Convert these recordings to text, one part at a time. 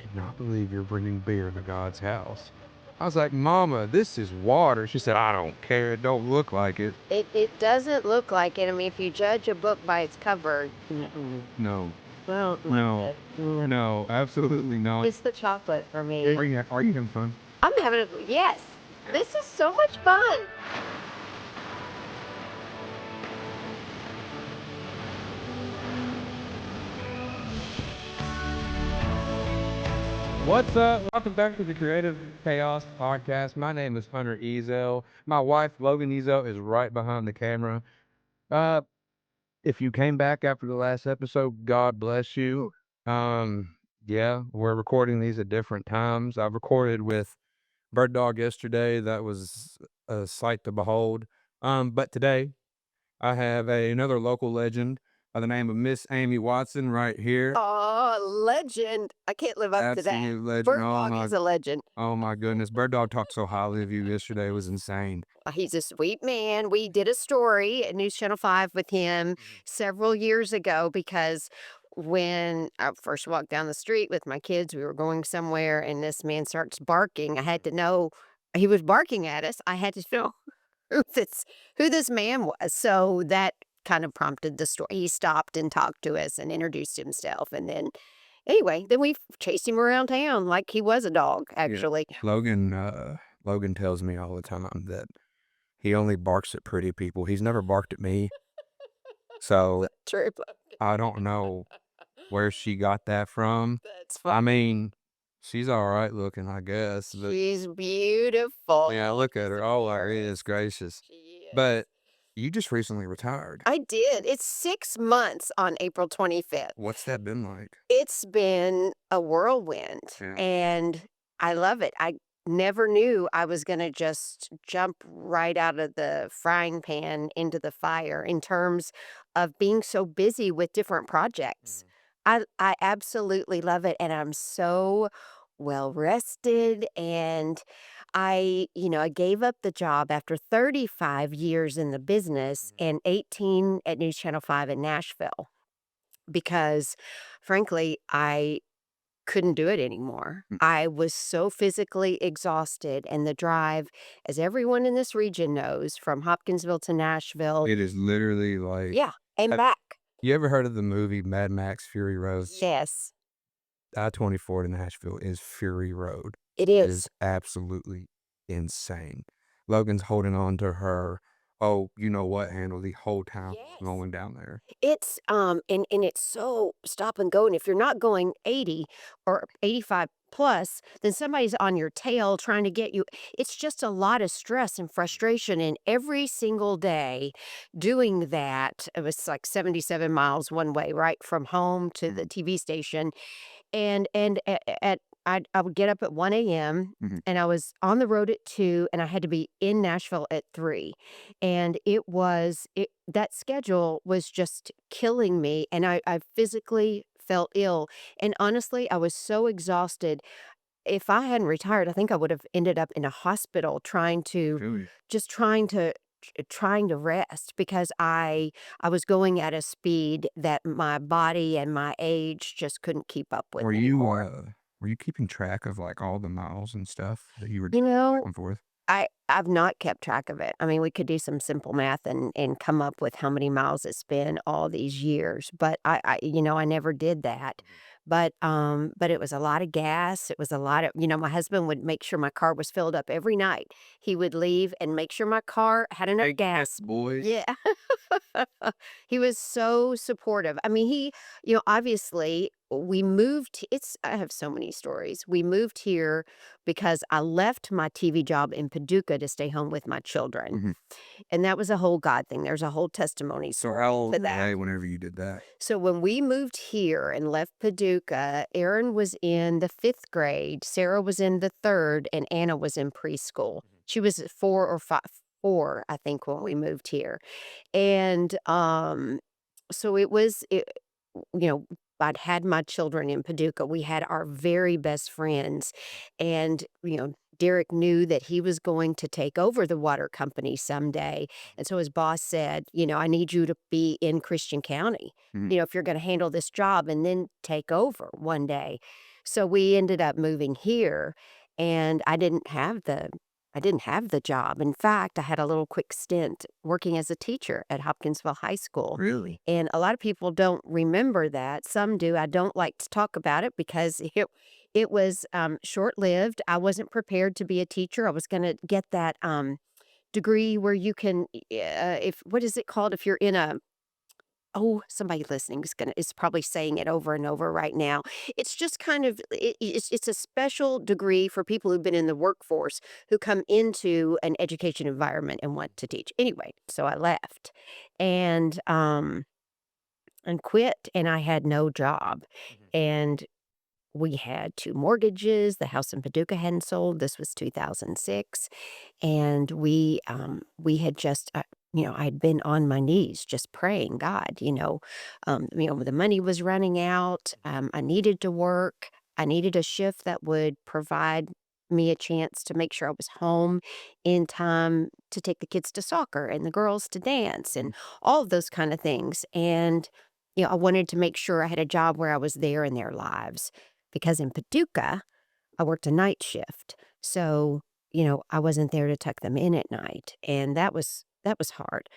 cannot believe you're bringing beer to God's house. I was like, Mama, this is water. She said, I don't care. It don't look like it. It doesn't look like it. I mean, if you judge a book by its cover, No, well, no, no, absolutely not. it's the chocolate for me. Are you having fun? I'm having a, yes. This is so much fun. What's up? Welcome back to the Creative Chaos Podcast. My name is Hunter Ezell. My wife, Logan Ezell, is right behind the camera. Uh, if you came back after the last episode, God bless you. Yeah, we're recording these at different times. I recorded with Bird Dog yesterday. That was a sight to behold. But today I have another local legend by the name of Miss Amy Watson right here. Oh, legend. I can't live up to that. Absolute legend. Bird Dog is a legend. Oh my goodness. Bird Dog talked so highly of you yesterday. It was insane. He's a sweet man. We did a story at News Channel 5 with him several years ago because when I first walked down the street with my kids, we were going somewhere and this man starts barking. I had to know he was barking at us. I had to know who this man was. So that kind of prompted the story. He stopped and talked to us and introduced himself. And then anyway, then we chased him around town like he was a dog, actually. Logan tells me all the time that he only barks at pretty people. He's never barked at me. So True. I don't know where she got that from. That's I fine. mean, she's all right looking, I guess. But She's beautiful. yeah, look at her. Oh, my goodness gracious. She is. But you just recently retired. I did. It's 6 months on April 25th. What's that been like? It's been a whirlwind, Yeah. and I love it. I never knew I was gonna just jump right out of the frying pan into the fire in terms of being so busy with different projects. I absolutely love it, and I'm so well rested, and I gave up the job after 35 years in the business and 18 at News Channel 5 in Nashville because frankly, I couldn't do it anymore. I was so physically exhausted, and the drive, as everyone in this region knows, from Hopkinsville to Nashville, It is literally like, yeah, and have back. you ever heard of the movie Mad Max Fury Road? Yes, I-24 to Nashville is Fury Road. it It is. is absolutely insane. Logan's holding on to her, oh, you know what handle the whole time Yes. going down there. It's and it's so stop and go, and if you're not going 80 or 85 plus, then somebody's on your tail trying to get you. It's just a lot of stress and frustration, and every single day doing that, it was like 77 miles one way, right from home to the TV station, and at I would get up at 1 a.m. Mhm. and I was on the road at 2, and I had to be in Nashville at 3. And that schedule was just killing me, and I physically felt ill. And honestly, I was so exhausted. If I hadn't retired, I think I would have ended up in a hospital trying to Really? just trying to rest because I was going at a speed that my body and my age just couldn't keep up with Were anymore. were you keeping track of like all the miles and stuff that you were You doing back know, and forth? I've not kept track of it. I mean, we could do some simple math and come up with how many miles it's been all these years, but I never did that. But it was a lot of gas. It was a lot of, my husband would make sure my car was filled up every night. He would leave and make sure my car had enough Hey, gas. boys. Yeah. He was so supportive. I mean, obviously I have so many stories. We moved here because I left my TV job in Paducah to stay home with my children. Mhm. And that was a whole God thing. There's a whole testimony So story how old to were that. they whenever you did that? So when we moved here and left Paducah, Erin was in the 5th grade, Sarah was in the 3rd, and Anna was in preschool. She was at 4, I think, when we moved here. And so you know, I'd had my children in Paducah. We had our very best friends. And, Derek knew that he was going to take over the water company someday. And so his boss said, I need you to be in Christian County, Mhm. if you're going to handle this job and then take over one day. So we ended up moving here, and I didn't have the job. In fact, I had a little quick stint working as a teacher at Hopkinsville High School. Really? And a lot of people don't remember that. Some do. I don't like to talk about it because it was short-lived. I wasn't prepared to be a teacher. I was going to get that degree where you can if what is it called if you're in a oh, somebody listening is probably saying it over and over right now. It's just kind of it's a special degree for people who've been in the workforce who come into an education environment and want to teach. Anyway, so I left and quit, and I had no job. Mhm. And we had 2 mortgages. The house in Paducah hadn't sold. This was 2006, and we had just, I'd been on my knees just praying, God, the money was running out. I needed to work. I needed a shift that would provide me a chance to make sure I was home in time to take the kids to soccer and the girls to dance and Mhm. all of those kind of things. And, I wanted to make sure I had a job where I was there in their lives because in Paducah, I worked a night shift. So, I wasn't there to tuck them in at night, and that was hard.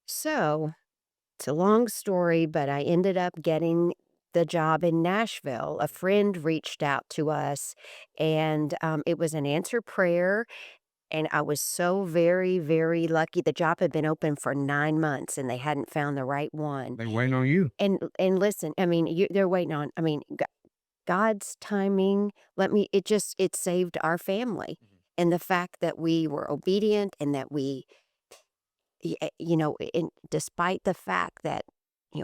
So, it's a long story, but I ended up getting the job in Nashville. A friend reached out to us, and it was an answered prayer, and I was so very, very lucky. The job had been open for 9 months, and they hadn't found the right one. They waiting on you. And listen, I mean, they're waiting on. I mean, God's timing, it saved our family, Mhm. and the fact that we were obedient and that and despite the fact that,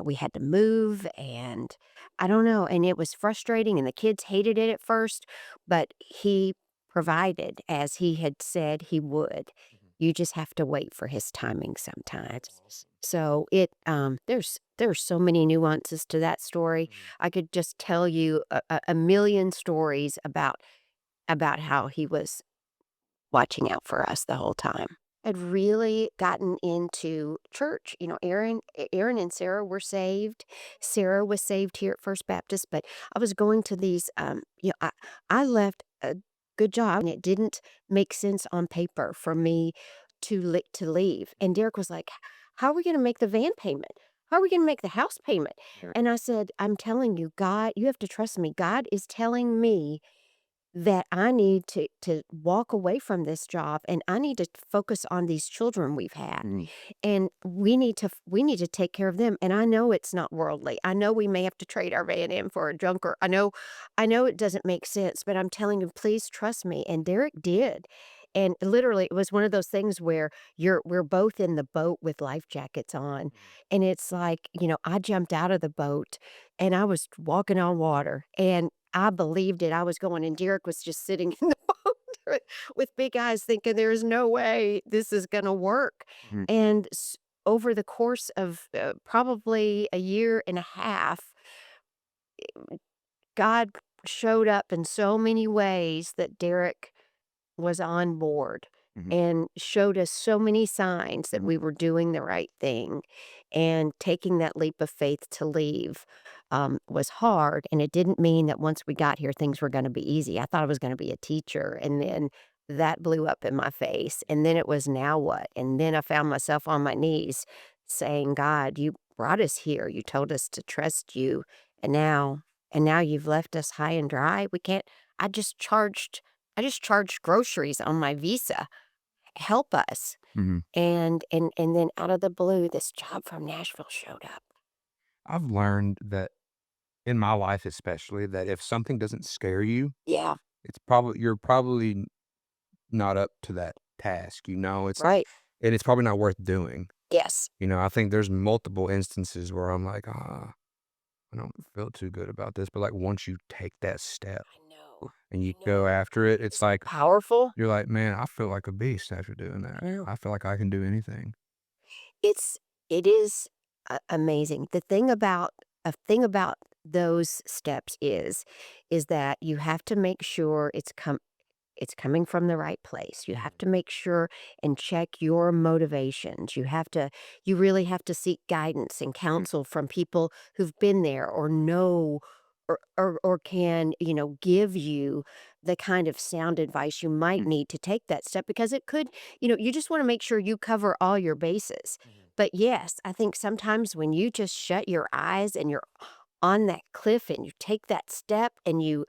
we had to move and I don't know, and it was frustrating and the kids hated it at first, but he provided as he had said he would. Mhm. You just have to wait for his timing sometimes. That's awesome. So there's so many nuances to that story. Mhm. I could just tell you a million stories about how he was watching out for us the whole time. I'd really gotten into church. Aaron and Sarah were saved. Sarah was saved here at First Baptist, but I was going to these, I left a good job and it didn't make sense on paper for me to leave. And Derek was like, how are we going to make the van payment? How are we going to make the house payment? Sure. And I said, I'm telling you, God, you have to trust me. God is telling me that I need to walk away from this job and I need to focus on these children we've had. Mhm. And we need to take care of them. And I know it's not worldly. I know we may have to trade our van in for a junker. I know it doesn't make sense, but I'm telling you, please trust me. And Derek did. And literally it was one of those things where we're both in the boat with life jackets on. Mhm. And it's like, I jumped out of the boat and I was walking on water. And I believed it. I was going, and Derek was just sitting in the boat with big eyes, thinking, "There's no way this is going to work." Mhm. And over the course of probably a year and a half, God showed up in so many ways that Derek was on board Mhm. and showed us so many signs that Mhm. we were doing the right thing. And taking that leap of faith to leave was hard. And it didn't mean that once we got here, things were going to be easy. I thought I was going to be a teacher. And then that blew up in my face. And then it was now what? And then I found myself on my knees saying, God, you brought us here. You told us to trust you. And now, and now you've left us high and dry. We can't, I just charged I just charged groceries on my Visa. Help us. Mhm. And then out of the blue, this job from Nashville showed up. I've learned that in my life especially, that if something doesn't scare you, Yeah, you're probably not up to that task, right. and it's probably not worth doing. Yes. I think there's multiple instances where I'm like, I don't feel too good about this, but, like, once you take that step I know. and you I go know. after it, it's Isn't it like powerful? you're like, "Man, I feel like a beast after doing I that. know. I feel like I can do anything." It's it is amazing. A thing about those steps is that you have to make sure it's coming from the right place. You have Mhm. to make sure and check your motivations. You really have to seek guidance and Mhm. counsel from people who've been there or know or can, give you the kind of sound advice you might Mm, need to take that step because it could, you just want to make sure you cover all your bases. mhm, But yes, I think sometimes when you just shut your eyes and you're on that cliff and you take that step and you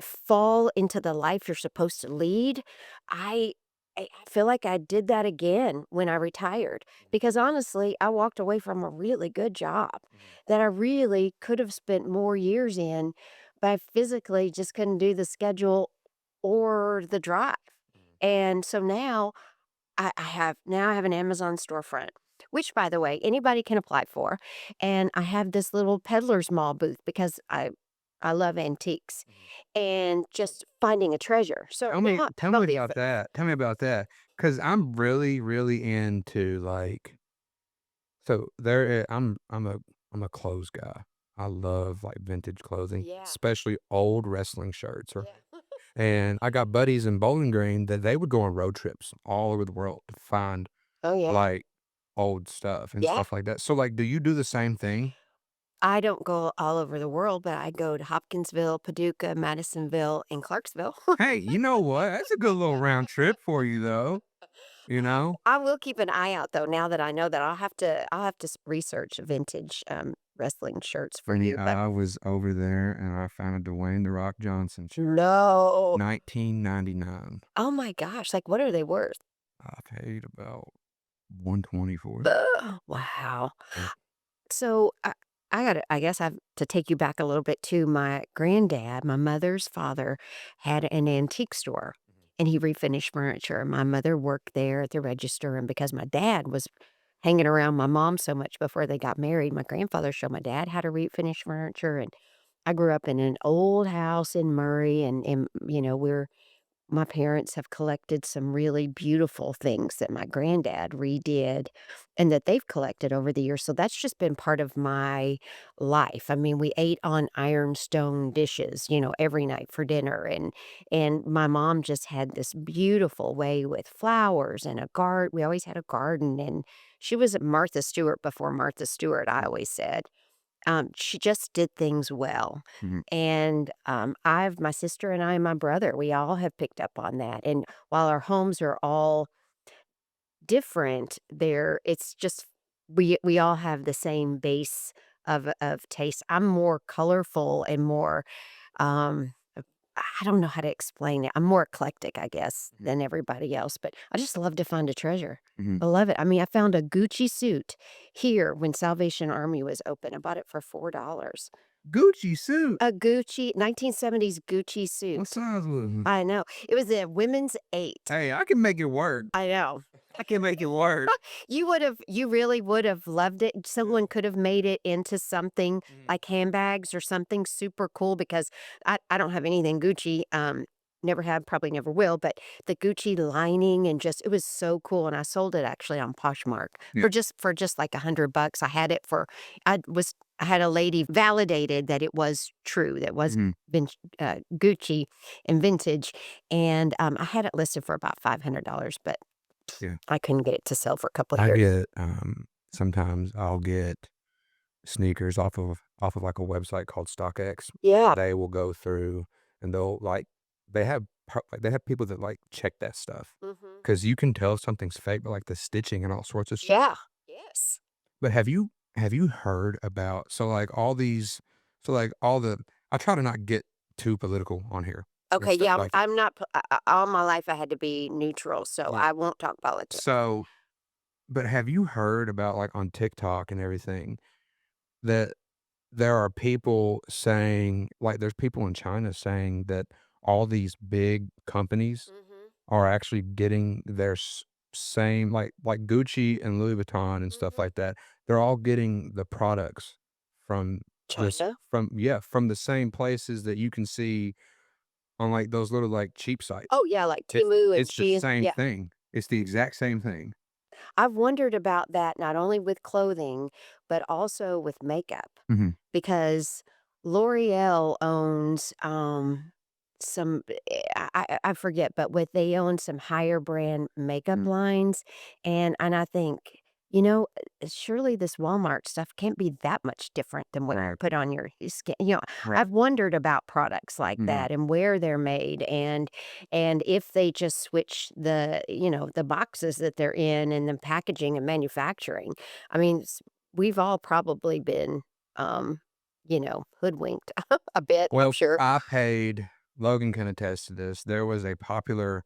fall into the life you're supposed to lead, I I feel like I did that again when I retired because honestly, I walked away from a really good job mhm, that I really could have spent more years in, but I physically just couldn't do the schedule or the drive. mhm. And so now I have an Amazon storefront, which by the way, anybody can apply for. And I have this little peddler's mall booth because I love antiques Mhm. and just finding a treasure. So Tell now me I tell have all me these about things. that. Tell me about that, because 'cause I'm really, really into, so I'm a clothes guy. I love, like, vintage clothing, Yeah. especially old wrestling shirts, or Yeah. and I got buddies in Bowling Green that they would go on road trips all over the world to find, Oh yeah. like, old stuff and Yeah. stuff like that. So, like, do you do the same thing? I don't go all over the world, but I go to Hopkinsville, Paducah, Madisonville, and Clarksville. Hey, you know what? That's a good little round trip for you, though, you know? I will keep an eye out though, now that I know that I'll have to research vintage wrestling shirts for Funny, you. But I was over there and I found a Dwayne "The Rock" Johnson shirt, no. 1999. Oh my gosh, like, what are they worth? I paid about 120 for it. Ugh, wow. Yeah. So, I guess I have to take you back a little bit to my granddad. My mother's father had an antique store, Mhm, and he refinished furniture. My mother worked there at the register, and because my dad was hanging around my mom so much before they got married, my grandfather showed my dad how to refinish furniture, and I grew up in an old house in Murray, and we're my parents have collected some really beautiful things that my granddad redid and that they've collected over the years. So that's just been part of my life. I mean, we ate on ironstone dishes, every night for dinner and my mom just had this beautiful way with flowers and a garden. We always had a garden and she was Martha Stewart before Martha Stewart, I always said. She just did things well. mhm. And my sister and I and my brother, we all have picked up on that. And while our homes are all different, it's just we all have the same base of taste. I'm more colorful and more I don't know how to explain it. I'm more eclectic, I guess, Mhm, than everybody else, but I just love to find a treasure. mhm. I love it. I mean, I found a Gucci suit here when Salvation Army was open. I bought it for $4. Gucci suit. A Gucci 1970s Gucci What suit. size was it? I know. It was a women's 8. Hey, I can make it work. I know. I can make it work. You really would have loved it. Yeah. Someone could have made it into something Mhm, like handbags or something super cool because I don't have anything Gucci, never have, probably never will, but the Gucci lining and just it was so cool, and I sold it actually on Poshmark yeah. for just like $100. I had it for I had a lady validated that it was true, that was Mhm, Gucci and vintage, and, I had it listed for about $500, but yeah. I couldn't get it to sell for a couple of I years. get, sometimes I'll get sneakers off of, like, a website called StockX. Yeah. They will go through and they have people that, like, check that stuff Mhm. because you can tell if something's fake by, like, the stitching and all sorts of stuff. Yeah. Yes. But have you heard about all the I try to not get too political on here and Okay, stuff yeah, like that. I'm not po all my life I had to be neutral, so Yeah. I won't talk politics. So, but have you heard about, like, on TikTok and everything that there are people saying, like, there's people in China saying that all these big companies Mhm. are actually getting their same, like Gucci and Louis Vuitton and stuff Mhm. like that. They're all getting the products from China? from the same places that you can see on, like, those little, like, cheap sites. Oh, yeah, like It's Temu and it's the Shein. same Yeah. thing. It's the exact same thing. I've wondered about that not only with clothing, but also with makeup Mhm, because L'Oreal owns, some I forget, but what they own some higher brand makeup mm, lines, and I think, surely this Walmart stuff can't be that much different than what you Right. put on your skin. Right. I've wondered about products like Mhm. that and where they're made and if they just switch the boxes that they're in and the packaging and manufacturing. I mean, we've all probably been hoodwinked a bit, I'm Well, sure. I paid Logan can attest to this. There was a popular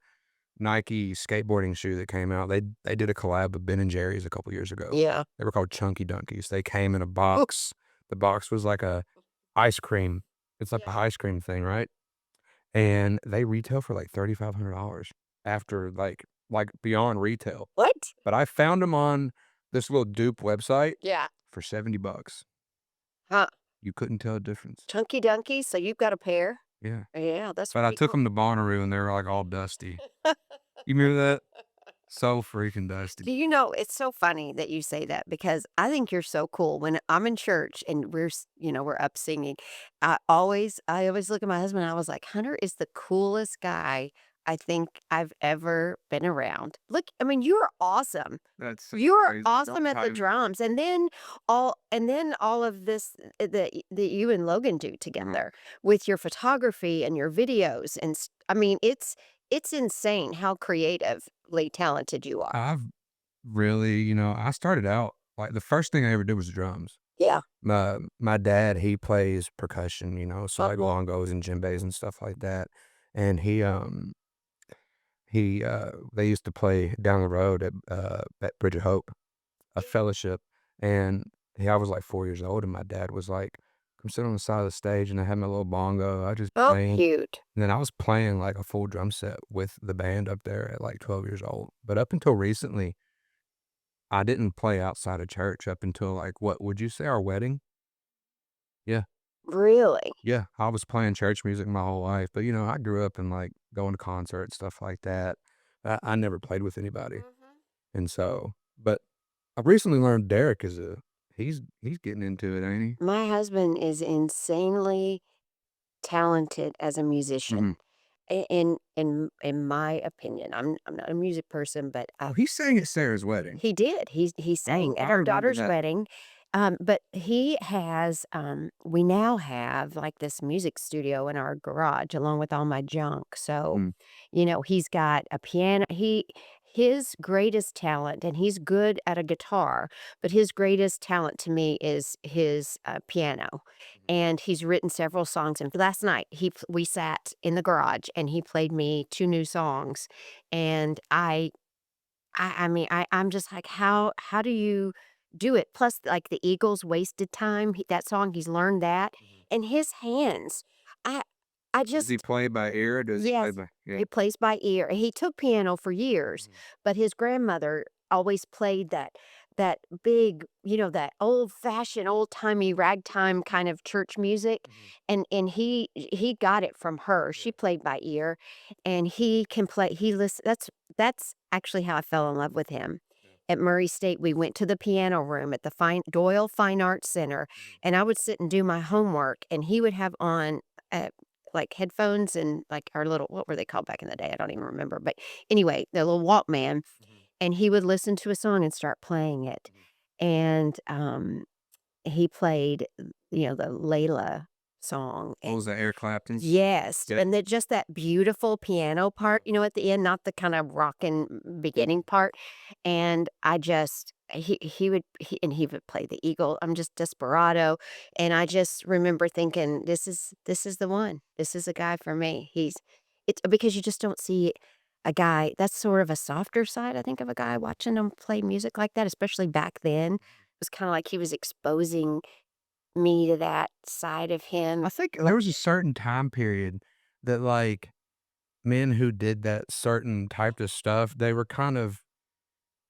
Nike skateboarding shoe that came out. They did a collab with Ben& and Jerry's a couple years ago. Yeah. They were called Chunky Dunkies. They came in a box. The box was like a ice cream. It's like Yeah. a ice cream thing, right? And they retail for like $3,500 after like beyond retail. What? But I found them on this little dupe website Yeah. for $70. Huh. You couldn't tell a difference. Chunky Dunkies, so you've got a pair? Yeah. Yeah, that's But I pretty took cool. them to Bonnaroo and they were like all dusty. You remember that? So freaking dusty. Do you know, it's so funny that you say that because I think you're so cool. When I'm in church and we're up singing, I always look at my husband and I was like, Hunter is the coolest guy I think I've ever been around. Look, I mean, you're awesome. That's so You're crazy. awesome at the Sometimes drums. And then all of this that you and Logan do uh, together with your photography and your videos I mean, it's insane how creatively talented you are. I've really, I started out like the first thing I ever did was drums. Yeah. My dad, he plays percussion, so like Uh-huh. bongos and djembes and stuff like that. And they used to play down the road at Bridge of Hope, a fellowship. And I was like 4 years old, and my dad was like, "Come sit on the side of the stage," and I had my little bongo. I just Oh, playing. cute. And then I was playing like a full drum set with the band up there at like 12 years old. But up until recently, I didn't play outside of church up until like what would you say our wedding? Yeah. Really? Yeah. I was playing church music my whole life. But I grew up and like going to concerts, stuff like that. I never played with anybody. Mhm. And so, but I've recently learned Derek is he's getting into it, ain't he? My husband is insanely talented as a musician. Mhm. In my opinion, I'm not a music person, but Oh, he sang at Sarah's wedding. he did. He Oh, sang I at our remember daughter's that. wedding, but we now have, like, this music studio in our garage along with all my junk, so, Mhm. he's got a piano his greatest talent and he's good at a guitar, but his greatest talent to me is his, piano, Mhm. and he's written several songs, and last night, we sat in the garage, and he played me 2 new songs, and I mean, I'm just like, how do you do it? Plus, like, the Eagles' "Wasted Time," that song, he's learned that, Mhm. and his hands, I I Does he just play by ear or does he play yes, by yeah. he plays by ear. He took piano for years, Mhm. but his grandmother always played that big, that old-fashioned, old-timey ragtime kind of church music, Mhm. and he got it from her. Yeah. She played by ear, and he can play he listen that's actually how I fell in love with him. Yeah. At Murray State, we went to the piano room at the Doyle Fine Arts Center, Mhm. and I would sit and do my homework, and he would have on, like, headphones and, like, our little what were they called back in the day? I don't even remember, but anyway, the little Walkman, Mhm. and he would listen to a song and start playing it, Mhm. and, he played, the Layla song, What was that, Eric Clapton? yes, Yeah. and then just that beautiful piano part, at the end, not the kinda rockin' beginning part, and I just he would play the Eagle I'm just Desperado, and I just remember thinking, "This is the one. This is a guy for me." It's because you just don't see a guy that's sort of a softer side, I think, of a guy watching him play music like that, especially back then. It was kinda like he was exposing me to that side of him. I think there was a certain time period that, like, men who did that certain type of stuff, they were kind of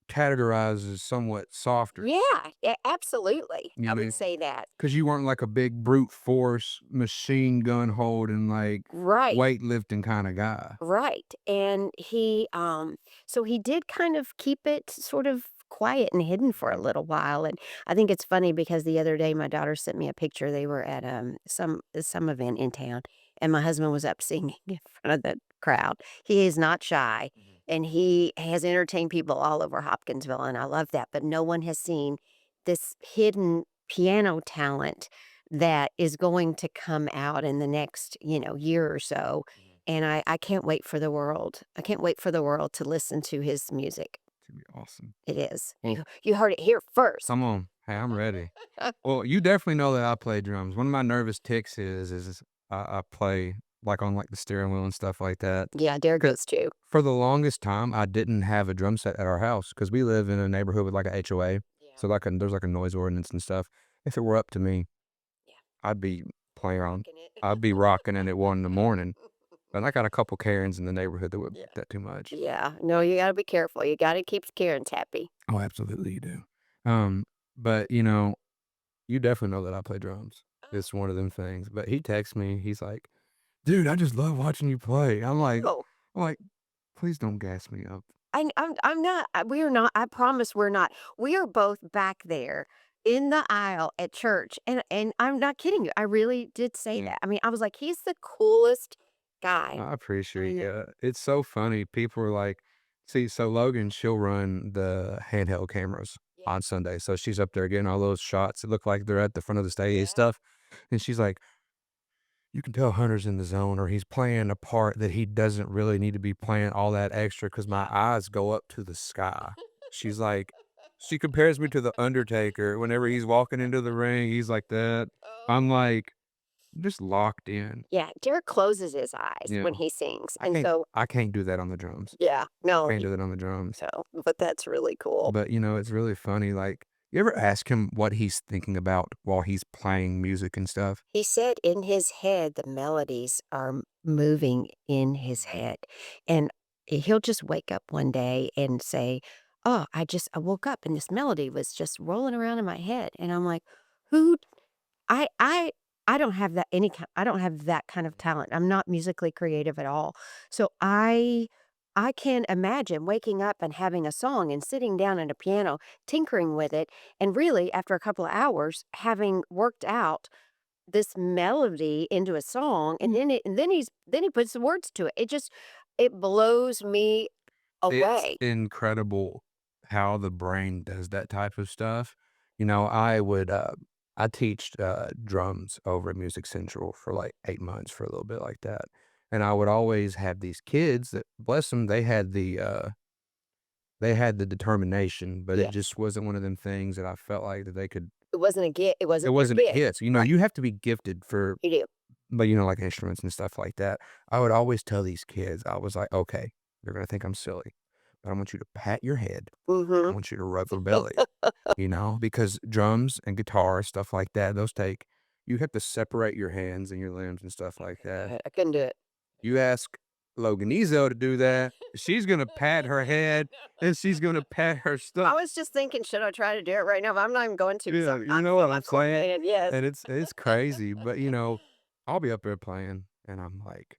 categorized as somewhat softer. Yeah, absolutely. You know I what I would mean? say that. Because you weren't like a big brute force, machine gun holding, like, Right, weightlifting kinda guy. right. And so he did kind of keep it sort of quiet and hidden for a Mhm. little while. And I think it's funny because the other day my daughter sent me a picture. They were at some event in town, and my husband was up singing in front of the crowd. He is not shy. Mhm. and he has entertained people all over Hopkinsville, and I love that, but no one has seen this hidden piano talent that is going to come out in the next, year or so, Mhm. and I can't wait for the world. I can't wait for the world to listen to his music. It's gonna be awesome. It is. And you heard it here first. Come on. Hey, I'm ready. Well, you definitely know that I play drums. One of my nervous ticks is I play, like, on, like, the steering wheel and stuff like that. Yeah, Derek 'Cau does too. for the longest time, I didn't have a drum set at our house because we live in a neighborhood with, like, a HOA, Yeah. so, like, there's, like, a noise ordinance and stuff. If it were up to me, Yeah. I'd be playing around Rocking it. I'd be rocking it at 1 in the morning, but I got a couple Karens in the neighborhood that would Yeah. like that too much. Yeah. No, you gotta be careful. You gotta keep the Karens happy. Oh, absolutely, you do. But, you definitely know that I play drums. It's one of them things, but he texts me, he's like, "Dude, I just love watching you play." Oh. I'm like, "Please don't gas me up." I'm not we're not, I promise we're not. We are both back there in the aisle at church, and I'm not kidding you. I really did say Yeah. that. I mean, I was like, "He's the coolest guy." I I appreciate know. you. It's so funny. People are like, see, so Logan, she'll run the handheld cameras Yeah. on Sunday. So she's up there getting all those shots. It look like they're at the front of the stage and Yeah. stuff. And she's like, you can tell Hunter's in the zone or he's playing a part that he doesn't really need to be playing all that extra because my Yeah. eyes go up to the sky. She's like, she compares me to the Undertaker. Whenever he's walking into the ring, he's like that. Oh. I'm like, just locked in. Yeah, Derek closes his eyes Yeah. when he sings, I and can't so I can't do that on the drums. yeah, no, Can't do that on the drums. so but that's really cool. But, it's really funny, like, you ever ask him what he's thinking about while he's playing music and stuff? He said in his head, the melodies are moving in his Mhm. head. And he'll just wake up one day and say, "Oh, I woke up and this melody was just rolling around in my head." And I'm like, "Who I I I don't have I don't have that kind of talent. I'm not musically creative at all. So I can imagine waking up and having a song and sitting down at a piano, tinkering with it, and really after a couple of hours having worked out this melody into a song, and Mm. then he puts the words to it. It blows me It's away. incredible how the brain does that type of stuff. I teach, drums over at Music Central for, like, 8 months for a little bit like that, and I would always have these kids that, bless them, they had the determination, but it Yes. just wasn't one of them things that I felt like that they could. It It wasn't their wasn't a gift. hit. So, Right. you have to be gifted for, You do. but, like, instruments and stuff like that. I would always tell these kids, I was like, "Okay, they're gonna think I'm silly, but I want you to pat your head. I Mhm. want you to rub your belly," because drums and guitar, stuff like that, you have to separate your hands and your limbs and stuff like that. I couldn't do it. You ask Logan Ezell to do that, she's gonna pat her head and she's gonna pat her I stomach. was just thinking, should I try to do it right now? But I'm not even going to because Yeah, I'm you I know feel what my I'm core saying? pain. Yes. And it's crazy, but, I'll be up there playing, and I'm like,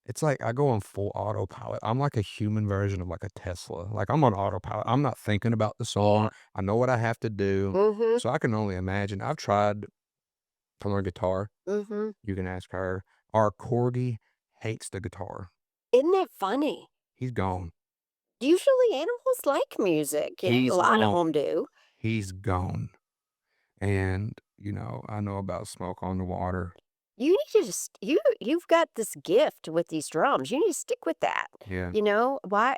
it's like I go on full autopilot. I'm like a human version of, like, a Tesla. Like, I'm on autopilot. I'm not thinking about the Yeah. song. I know what I have to do, Mhm. so I can only imagine. I've tried to learn guitar. Mhm. You can ask her. Our corgi hates the guitar. Isn't that funny? He's gone. Usually animals like music. A He's lot of gone. them do. He's gone. And, I know about smoke on the water. You need to just you've got this gift with these drums. You need to stick with that. Yeah. Why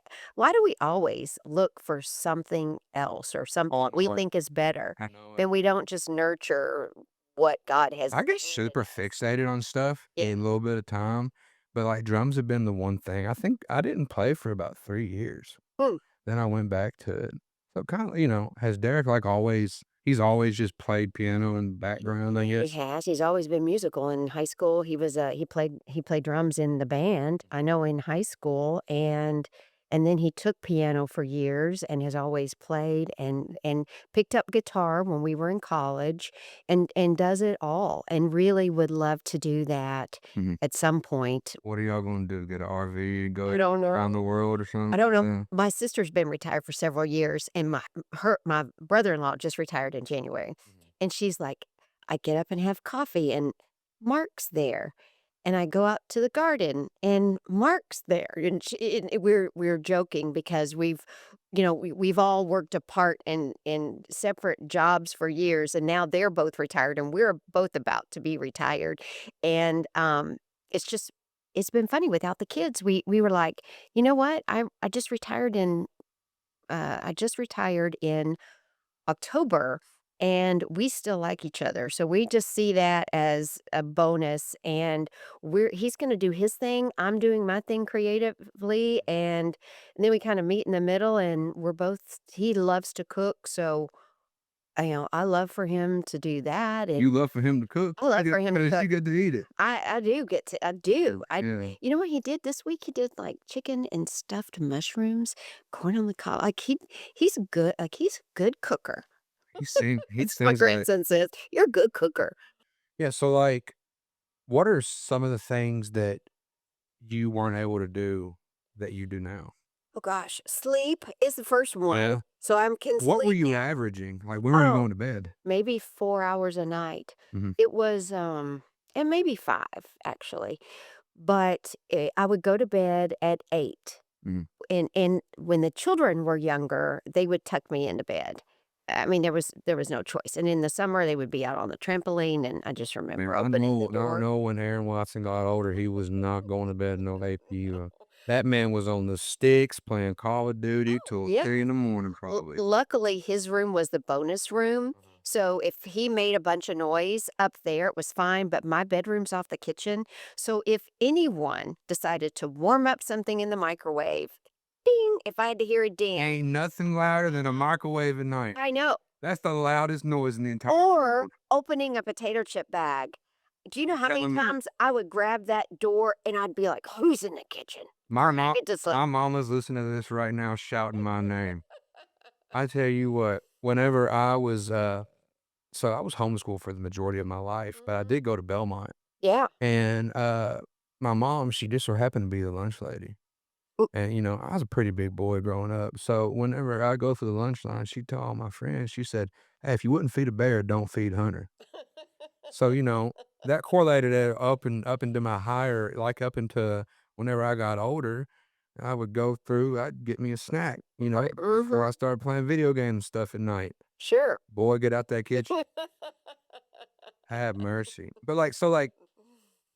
do we always look for something else or Oh, I something we know it. think is better I know it. than we don't just nurture what God has I get given super us? fixated on stuff Yeah. in a little bit of time, but, like, drums have been the one thing. I think I didn't play for about 3 years. Hmm. Then I went back to it. So kinda, has Derek, like, he's always just played piano in the background, I He guess? has. He's always been musical. In high school, he played drums in the band. I know in high school, and then he took piano for years and has always played and picked up guitar when we were in college and does it all and really would love to do that Mhm. at some point. What are y'all gonna do? Get a RV, I go don't around the know. world or I something? don't know. Yeah. My sister's been retired for several years, and my brother-in-law just retired in January, Mhm. and she's like, "I get up and have coffee, and Mark's there." and I go out to the garden and Mark's there. And we're joking because we've all worked apart in separate jobs for years, and now they're both retired and we're both about to be retired. And it's just it's been funny without the kids. We were like, you know what? I just retired in October, and we still like each other. So we just see that as a bonus, and he's going to do his thing, I'm doing my thing creatively, and then we kind of meet in the middle, and we're both he loves to cook, so I love for him to do that, and You love for him to cook. I love for him to You cook. get to eat it. I do get to I do. Yeah. You know what he did this week? He did, like, chicken and stuffed mushrooms, corn on the cob like, he's a good cooker. He That's what my sings like grandson says, "You're a good cooker." yeah, so, like, what are some of the things that you weren't able to do that you do now? Oh gosh, sleep is the first one, Yeah. so I can What were sleep you now. averaging? Like, when were you Oh, going to bed? maybe 4 hours a night. Mhm, It was, and maybe 5, actually, but, I would go to bed at 8. mhm. And when the children were younger, they would tuck me into bed. I mean, there was no choice, and in the summer, they would be out on the trampoline, and I just Man, remember opening the I door. know when Aaron Watson got older, he was not going to bed no AP. That man was on the sticks playing Call of Duty till Yeah. 3 in the morning probably. Luckily, his room was the bonus room, so if he made a bunch of noise up there, it was fine, but my bedroom's off the kitchen, so if anyone decided to warm up something in the microwave, ding, if I had to hear a ding. Ain't nothing louder than a microwave at night. I know. That's the loudest noise in the entire Or world. opening a potato chip bag. Do you know how many Telling me times I would grab that door and I'd be like, "Who's in the kitchen?" It just like my mama's listening to this right now shouting my name. I tell you what, whenever I was, so I was homeschooled for the majority of my life, but I Mhm. did go to Belmont. Yeah. And, my mom, she just so happened to be the lunch lady. Mm. And, I was a pretty big boy growing up. So whenever I go through the lunch line, she told all my friends, she said, "Hey, if you wouldn't feed a bear, don't feed Hunter." So, that correlated up into my higher, like up into whenever I got older, I would go through, I'd get me a snack, Right. before I Mhm. started playing video games and stuff at night. Sure. Boy, get out that kitchen. Have mercy. But like,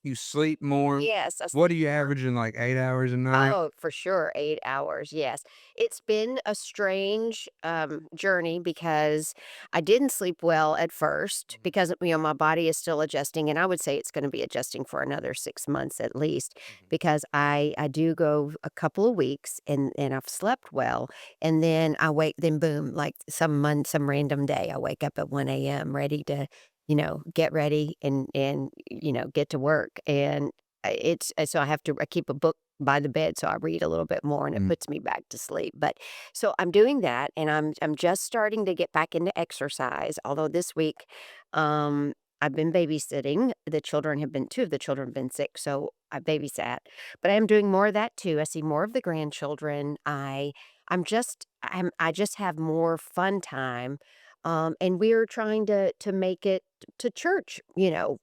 you sleep more. Yes, I What are sleep you more. averaging, like 8 hours a night? Oh, for sure, 8 hours, yes. It's been a strange, journey because I didn't sleep well at first Mhm, because, my body is still adjusting, and I would say it's gonna be adjusting for another 6 months at least mhm, because I do go a couple of weeks and I've slept well, and then I wake then boom, like some random day, I wake up at 1 AM ready to, get ready and get to work, and so I keep a book by the bed, so I read a little bit more, and it mhm, puts me back to sleep, but so I'm doing that, and I'm just starting to get back into exercise, although this week, um, I've been babysitting. The children have been 2 of the children have been sick, so I babysat, but I am doing more of that too. I see more of the grandchildren. I just have more fun time, and we're trying to make it to church,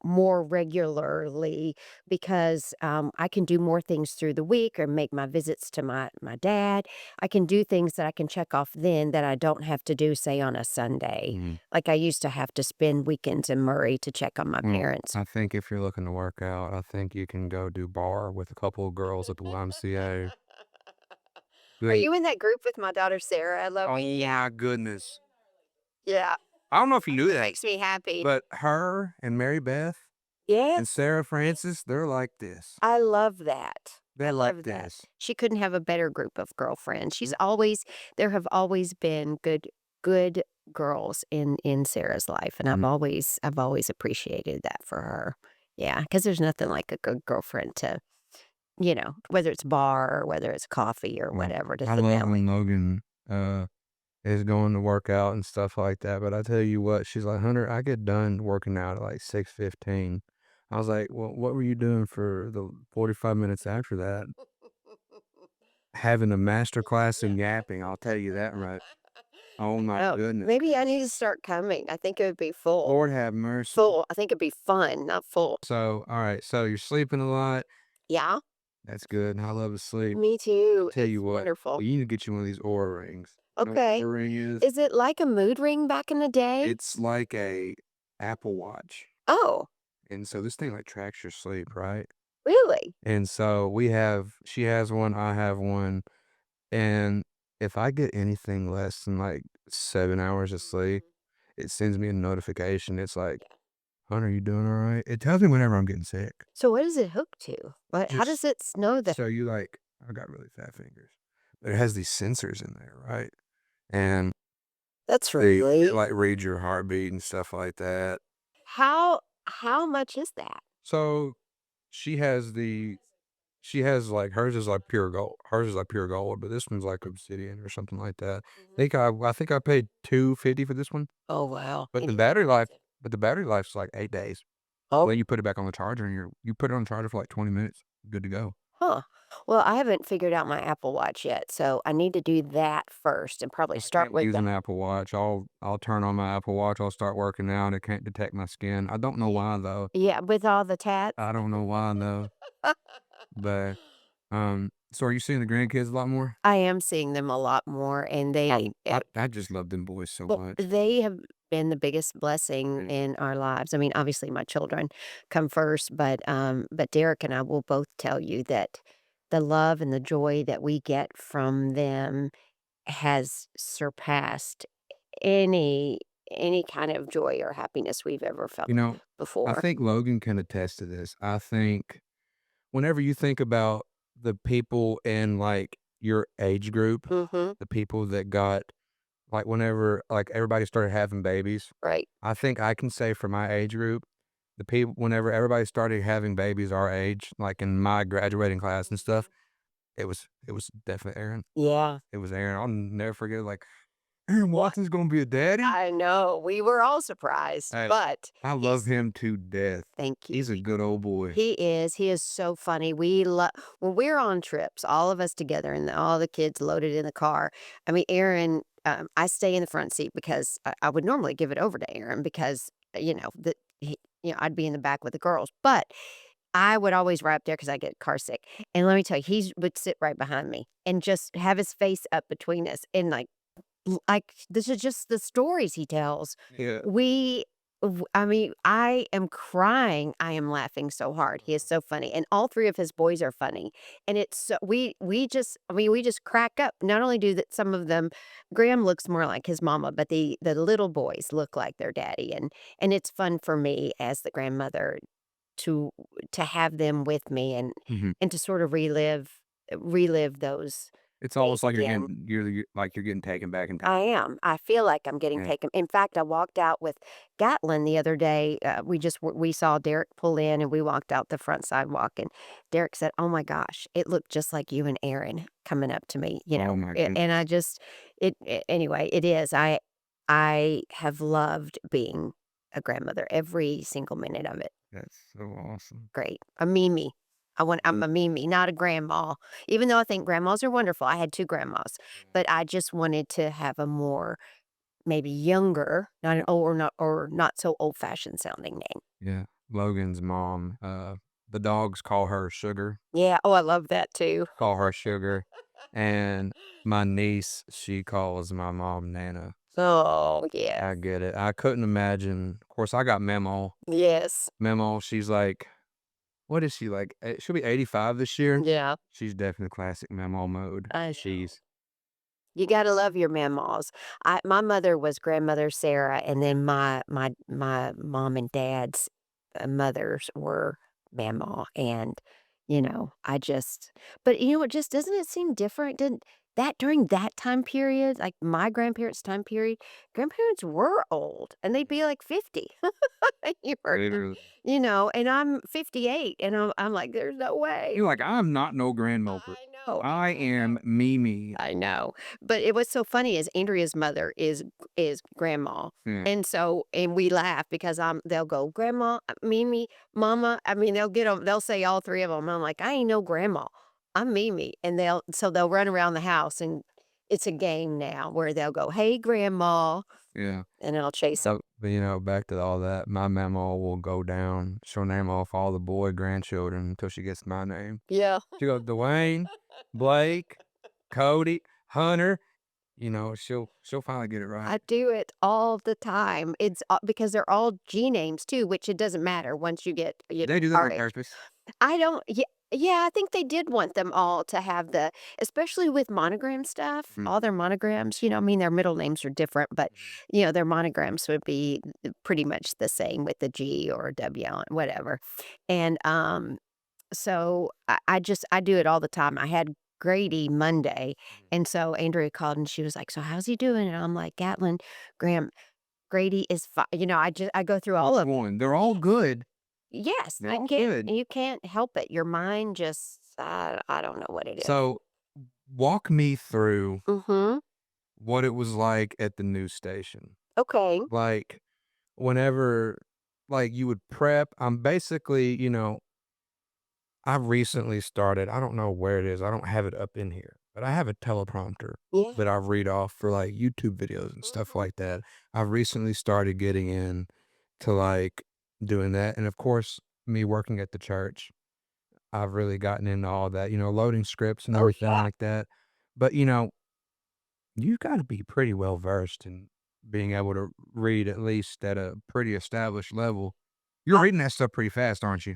more regularly because, I can do more things through the week or make my visits to my dad. I can do things that I can check off then that I don't have to do, say, on a Sunday. mhm. Like I used to have to spend weekends in Murray to check on my Well, parents. I think if you're looking to work out, I think you can go do bar with a couple of girls at the YMCA. Are Like, you in that group with my daughter Sarah? I love oh, yeah, goodness. Yeah, I don't know if you knew that, makes me happy. but her and Mary Beth and Yes. Sarah Francis, they're like this. I love that. I They're like love that. this. She couldn't have a better group of girlfriends. Mm, There have always been good girls in Sarah's life, and mhm. I've always appreciated that for her. Yeah, because there's nothing like a good girlfriend to, whether it's bar or whether it's coffee or Well, whatever to I sit love down with. when Logan, is going to work out and stuff like that, but I tell you what, she's like, "Hunter, I get done working out at, like, 6:15." I was like, "Well, what were you doing for the 45 minutes after that?" "Having a master class in yapping, I'll tell you that right." Oh my Oh, goodness maybe I need to gracious. start coming. I think it would be full. Lord have mercy. Full. I think it'd be fun, not full. So, all right, so you're sleeping a lot. Yeah, That's good. I love to sleep. me too. Tell you It's what, wonderful. you need to get you one of these Aura rings. You know what an Okay. Aura ring is? Is it like a mood ring back in the day? It's like a Apple Watch. Oh, And so this thing like tracks your sleep, right? really? And so she has one, I have one. And if I get anything less than like 7 hours of sleep, Mhm. it sends me a notification. It's like, Hunter, you doing all right? It tells me whenever I'm getting sick. So what is it hooked to? What? How does Just it know that? so you like, I got really fat fingers, but it has these sensors in there, right? And That's it really like reads your heartbeat and stuff like that. how much is that? So she has she has like hers is like pure gold. Hers is like pure gold, but this one's like obsidian or something like that. Mhm. I think I paid $250 for this one, Oh wow, but it is expensive. the battery life's like 8 days. Oh, Then you put it back on the charger and you put it on the charger for like 20 minutes, good to go. huh. Well, I haven't figured out my Apple Watch yet, so I need to do that first and probably I start can't with use the an Apple Watch. I'll turn on my Apple Watch. I'll start working out. It can't detect my skin. I don't know why though. yeah, with all the tats. I don't know why though. But so are you seeing the grandkids a lot more? I am seeing them a lot more, and I just love them boys so well, much. they have been the biggest blessing Mm. in our lives. I mean, obviously, my children come first, but Derek and I will both tell you that the love and the joy that we get from them has surpassed any any kind of joy or happiness we've ever felt You know, I before. think Logan can attest to this. I think whenever you think about the people in like your age group, Mhm. the people that got like whenever like everybody started having babies, Right. I think I can say for my age group, the people whenever everybody started having babies our age, like in my graduating class and stuff, it was definitely Aaron. Yeah. It was Aaron. I'll never forget like Aaron Watson's gonna be a daddy. I know. We were all surprised, Hey, but I love he's him to death. thank you. He's a good old boy. He is. He is so funny. We love when we're on trips, all of us together and all the kids loaded in the car. I mean, Aaron, I stay in the front seat because I would normally give it over to Aaron because, I'd be in the back with the girls. But I would always ride up there because I get car sick. And let me tell you, he would sit right behind me and just have his face up between us and like, this is just the stories he tells. Yeah. We I mean, I am crying, I am laughing so hard. He is so funny, and all 3 of his boys are funny, and it's so we just I mean, we just crack up. Not only do that some of them Graham looks more like his mama, but the little boys look like their daddy, and it's fun for me as the grandmother to to have them with me Mhm. and to sort of relive those It's days almost like again. you're getting taken back in time. I am. I feel like I'm getting Yeah. taken. In fact, I walked out with Gatlin the other day. We saw Derek pull in, and we walked out the front sidewalk. And Derek said, "Oh my gosh, it looked just like you and Aaron coming up to me." Oh my And I goodness. just anyway. It is. I have loved being a grandmother every single minute of it. That's so awesome. Great. A Mimi. I'm a Mimi, not a grandma. Even though I think grandmas are wonderful. I had 2 grandmas, but I just wanted to have a more maybe younger, not an old or not so old-fashioned sounding name. Yeah. Logan's mom, the dogs call her Sugar, Yeah, oh, I love that too. call her Sugar, and my niece, she calls my mom Nana. Oh, yeah. I get it. I couldn't imagine. Of course, I got Memo. Yes. Memo, she's like, what is she like? She'll be 85 this year. Yeah, She's definitely classic Memo mode. I know. She's You gotta love your memoirs. My mother was grandmother Sarah, and then my mom and dad's, mothers were mamaw, and, I just but, what just doesn't it seem different? Didn't that during that time period, like my grandparents' time period, grandparents were old, and they'd be, like, 50. You were literally. and I'm 58, and I'm like, "There's no way." You're like, I'm not no grandmother. I know. I am Mimi. I know, but it was so funny is Andrea's mother is grandma, Yeah. and we laugh because they'll go, "Grandma, Mimi, Mama." I mean, they'll say all 3 of them. I'm like, "I ain't no grandma. I'm Mimi." And they'll run around the house, and It's a game now where they'll go, "Hey, grandma," Yeah. and I'll chase them. But, back to all that, my mama will go down. She'll name off all the boy grandchildren until she gets my name. Yeah. She goes, Dwayne, Blake, Cody, Hunter. She'll finally get it right. I do it all the time. It's because they're all G names too, which it doesn't matter once you get, They do that our on age. purpose. I don't yeah, I think they did want them all to have the especially with monogram stuff, Mhm. all their monograms, I mean, their middle names are different, but, their monograms would be pretty much the same with the G or a W on whatever. And, so I do it all the time. I had Grady Monday, and so Andrea called and she was like, "So how's he doing?" And I'm like, "Gatlin, Graham, Grady is fine." I go through all Which of one? They're all good. yes, They're all good. you can't help it. Your mind just I don't know what it is. So walk me through Mhm. what it was like at the news station. Okay. Like whenever you would prep, I'm basically, I've recently started, I don't know where it is, I don't have it up in here, but I have a teleprompter Yeah. that I read off for, YouTube videos and stuff Mhm. like that. I've recently started getting in to, doing that, and of course, me working at the church, I've really gotten into all that, loading scripts and Oh, everything yeah. like that. But, you gotta be pretty well versed in being able to read at least at a pretty established level. You're reading that stuff pretty fast, aren't you?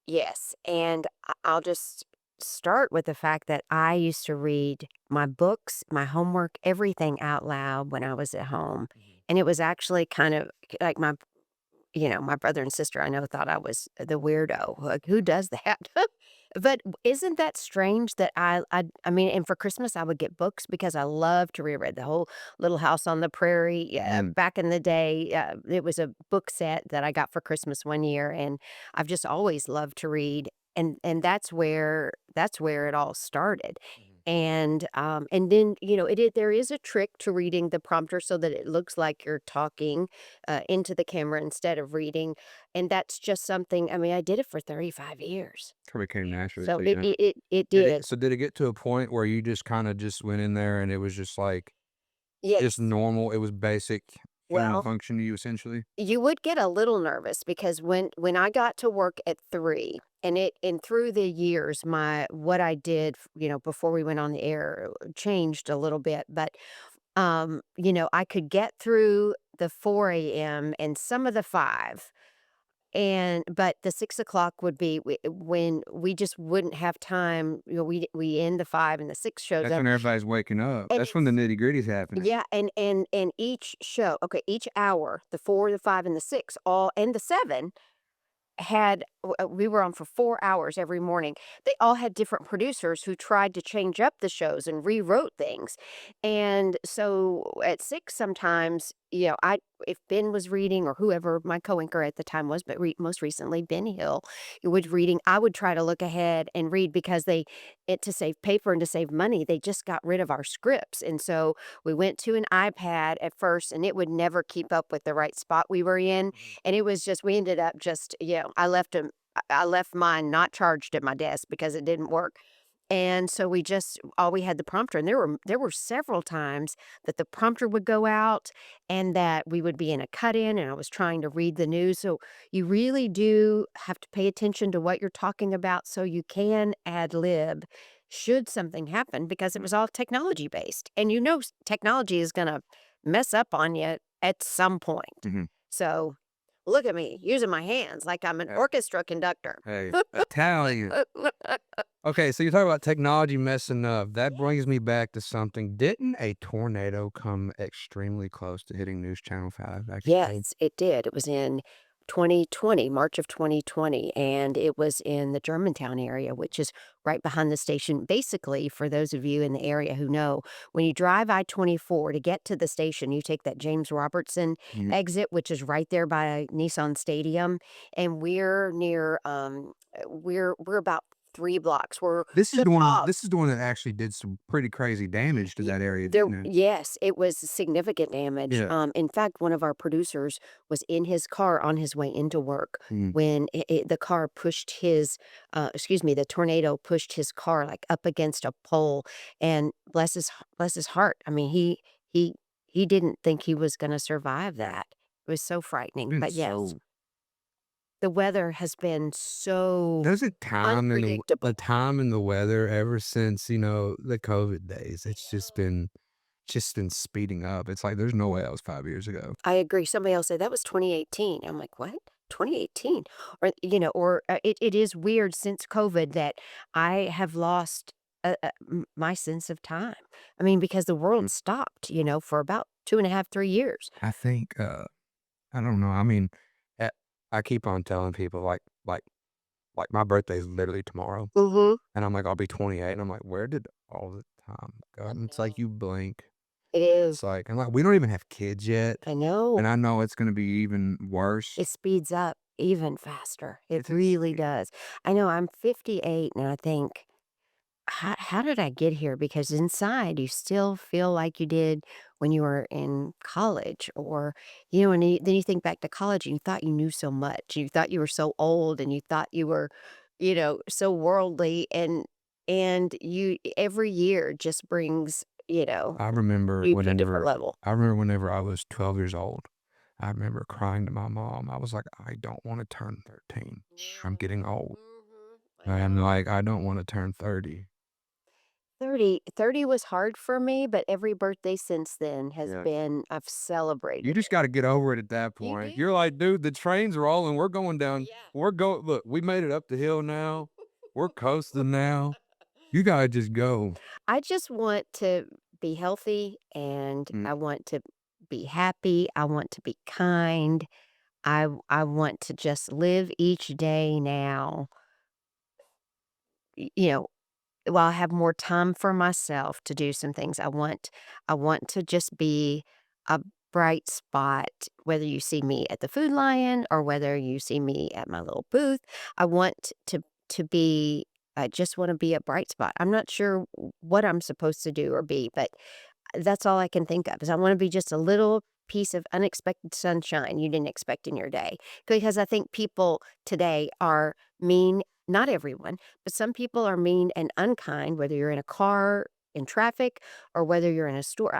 Yes, and I'll just start with the fact that I used to read my books, my homework, everything out loud when I was at home, Mhm. and it was actually kind of like my brother and sister I know thought I was the weirdo, like, "Who does that?" But isn't that strange that I mean, and for Christmas, I would get books because I love to reread the whole Little House on the Prairie. Yeah, back in the day, it was a book set that I got for Christmas one year, and I've just always loved to read, and that's where it all started. Mhm. And then, there is a trick to reading the prompter so that it looks like you're talking, into the camera instead of reading, and that's just something I mean, I did it for 35 years. Probably came naturally So to it you. it it it Did did. it get to a point where you just kinda just went in there and it was just just Yes. normal, it was basic human Well, function to you essentially? you would get a little nervous because when I got to work at 3 and through the years, my what I did, before we went on the air changed a little bit, but, I could get through the 4 a.m. and some of the 5. But the 6 o'clock would be when we just wouldn't have time, we end the 5 and the 6 shows That's up, when everybody's waking up. and That's when the it's nitty-gritty's happening. yeah, and each show okay, each hour, the 4, the 5, and the 6, all and the 7 we were on for 4 hours every morning. They all had different producers who tried to change up the shows and rewrote things. And so at 6 sometimes, I if Ben was reading or whoever my co-anchor at the time was, but most recently Ben Hill was reading, I would try to look ahead and read because to save paper and to save money, they just got rid of our scripts. And so we went to an iPad at first and it would never keep up with the right spot we were in, Mhm. and it was just we ended up just I left mine not charged at my desk because it didn't work. And so we just all we had the prompter, and there were several times that the prompter would go out and that we would be in a cut in and I was trying to read the news. So you really do have to pay attention to what you're talking about so you can ad lib should something happen because it was all technology based. And technology is going to mess up on you at some point. Mhm. So look at me using my hands like I'm an Yeah. orchestra conductor. Hey, Italian. Okay, so you're talking about technology messing up. That brings me back to something. Didn't a tornado come extremely close to hitting News Channel 5, actually? Yes, it did. It was in 2020, March of 2020, and it was in the Germantown area, which is right behind the station. Basically, for those of you in the area who know, when you drive I-24 to get to the station, you take that James Robertson Mhm. exit, which is right there by Nissan Stadium, and we're near we're about 3 blocks were This is took the one off. this is the one that actually did some pretty crazy damage to Y that area, there didn't it? Yes, it was significant damage. Yeah. In fact, one of our producers was in his car on his way into work Mhm. when the car pushed his, excuse me, the tornado pushed his car, like, up against a pole, and bless his heart, I mean, he he didn't think he was gonna survive that. It was so frightening, Been but yes, so the weather has been so doesn't time and the unpredictable. time and the weather ever since, the COVID days, I it's know. just been speeding up. It's like, there's no way that was 5 years ago. I agree. Somebody else said, "That was 2018." I'm like, "What? 2018?" It is weird since COVID that I have lost, my sense of time. I mean, because the Mm. world stopped, for about 2.5, 3 years. I think, I don't know, I mean, eh, I keep on telling people, like, my birthday's literally tomorrow, Mhm. and I'm like, "I'll be 28," and I'm like, "Where did all the time go?" I And it's like, know. you blink. It It's is. like and, like, we don't even have kids yet, I know. and I know it's gonna be even worse. It speeds up even faster. It It's really insane. does. I know I'm 58 and I think, how did I get here? Because inside you still feel like you did when you were in college, or, then you think back to college and you thought you knew so much. You thought you were so old and you thought you were, so worldly, and you every year just brings, I remember you to a different whenever level. I was 12 years old, I remember crying to my mom. I was like, "I don't wanna turn 13. I'm Yeah. getting old." I I'm know. like, "I don't wanna turn 30." 30 was hard for me, but every birthday since then has Yeah. been I've You celebrated just it. gotta get over it at that You point. You're do. like, "Dude, the train's rolling. We're going Oh, down. yeah. We're go look, we made it up the hill now. We're coasting now. You gotta just go." I just want to be healthy, and Mm. I want to be happy. I want to be kind. I want to just live each day now, you know, while I have more time for myself to do some things. I want to just be a bright spot, whether you see me at the Food Lion or whether you see me at my little booth. I want to be I just want to be a bright spot. I'm not sure what I'm supposed to do or be, but that's all I can think of is I want to be just a little piece of unexpected sunshine you didn't expect in your day. Because I think people today are mean, not everyone, but some people are mean and unkind, whether you're in a car, in traffic, or whether you're in a store.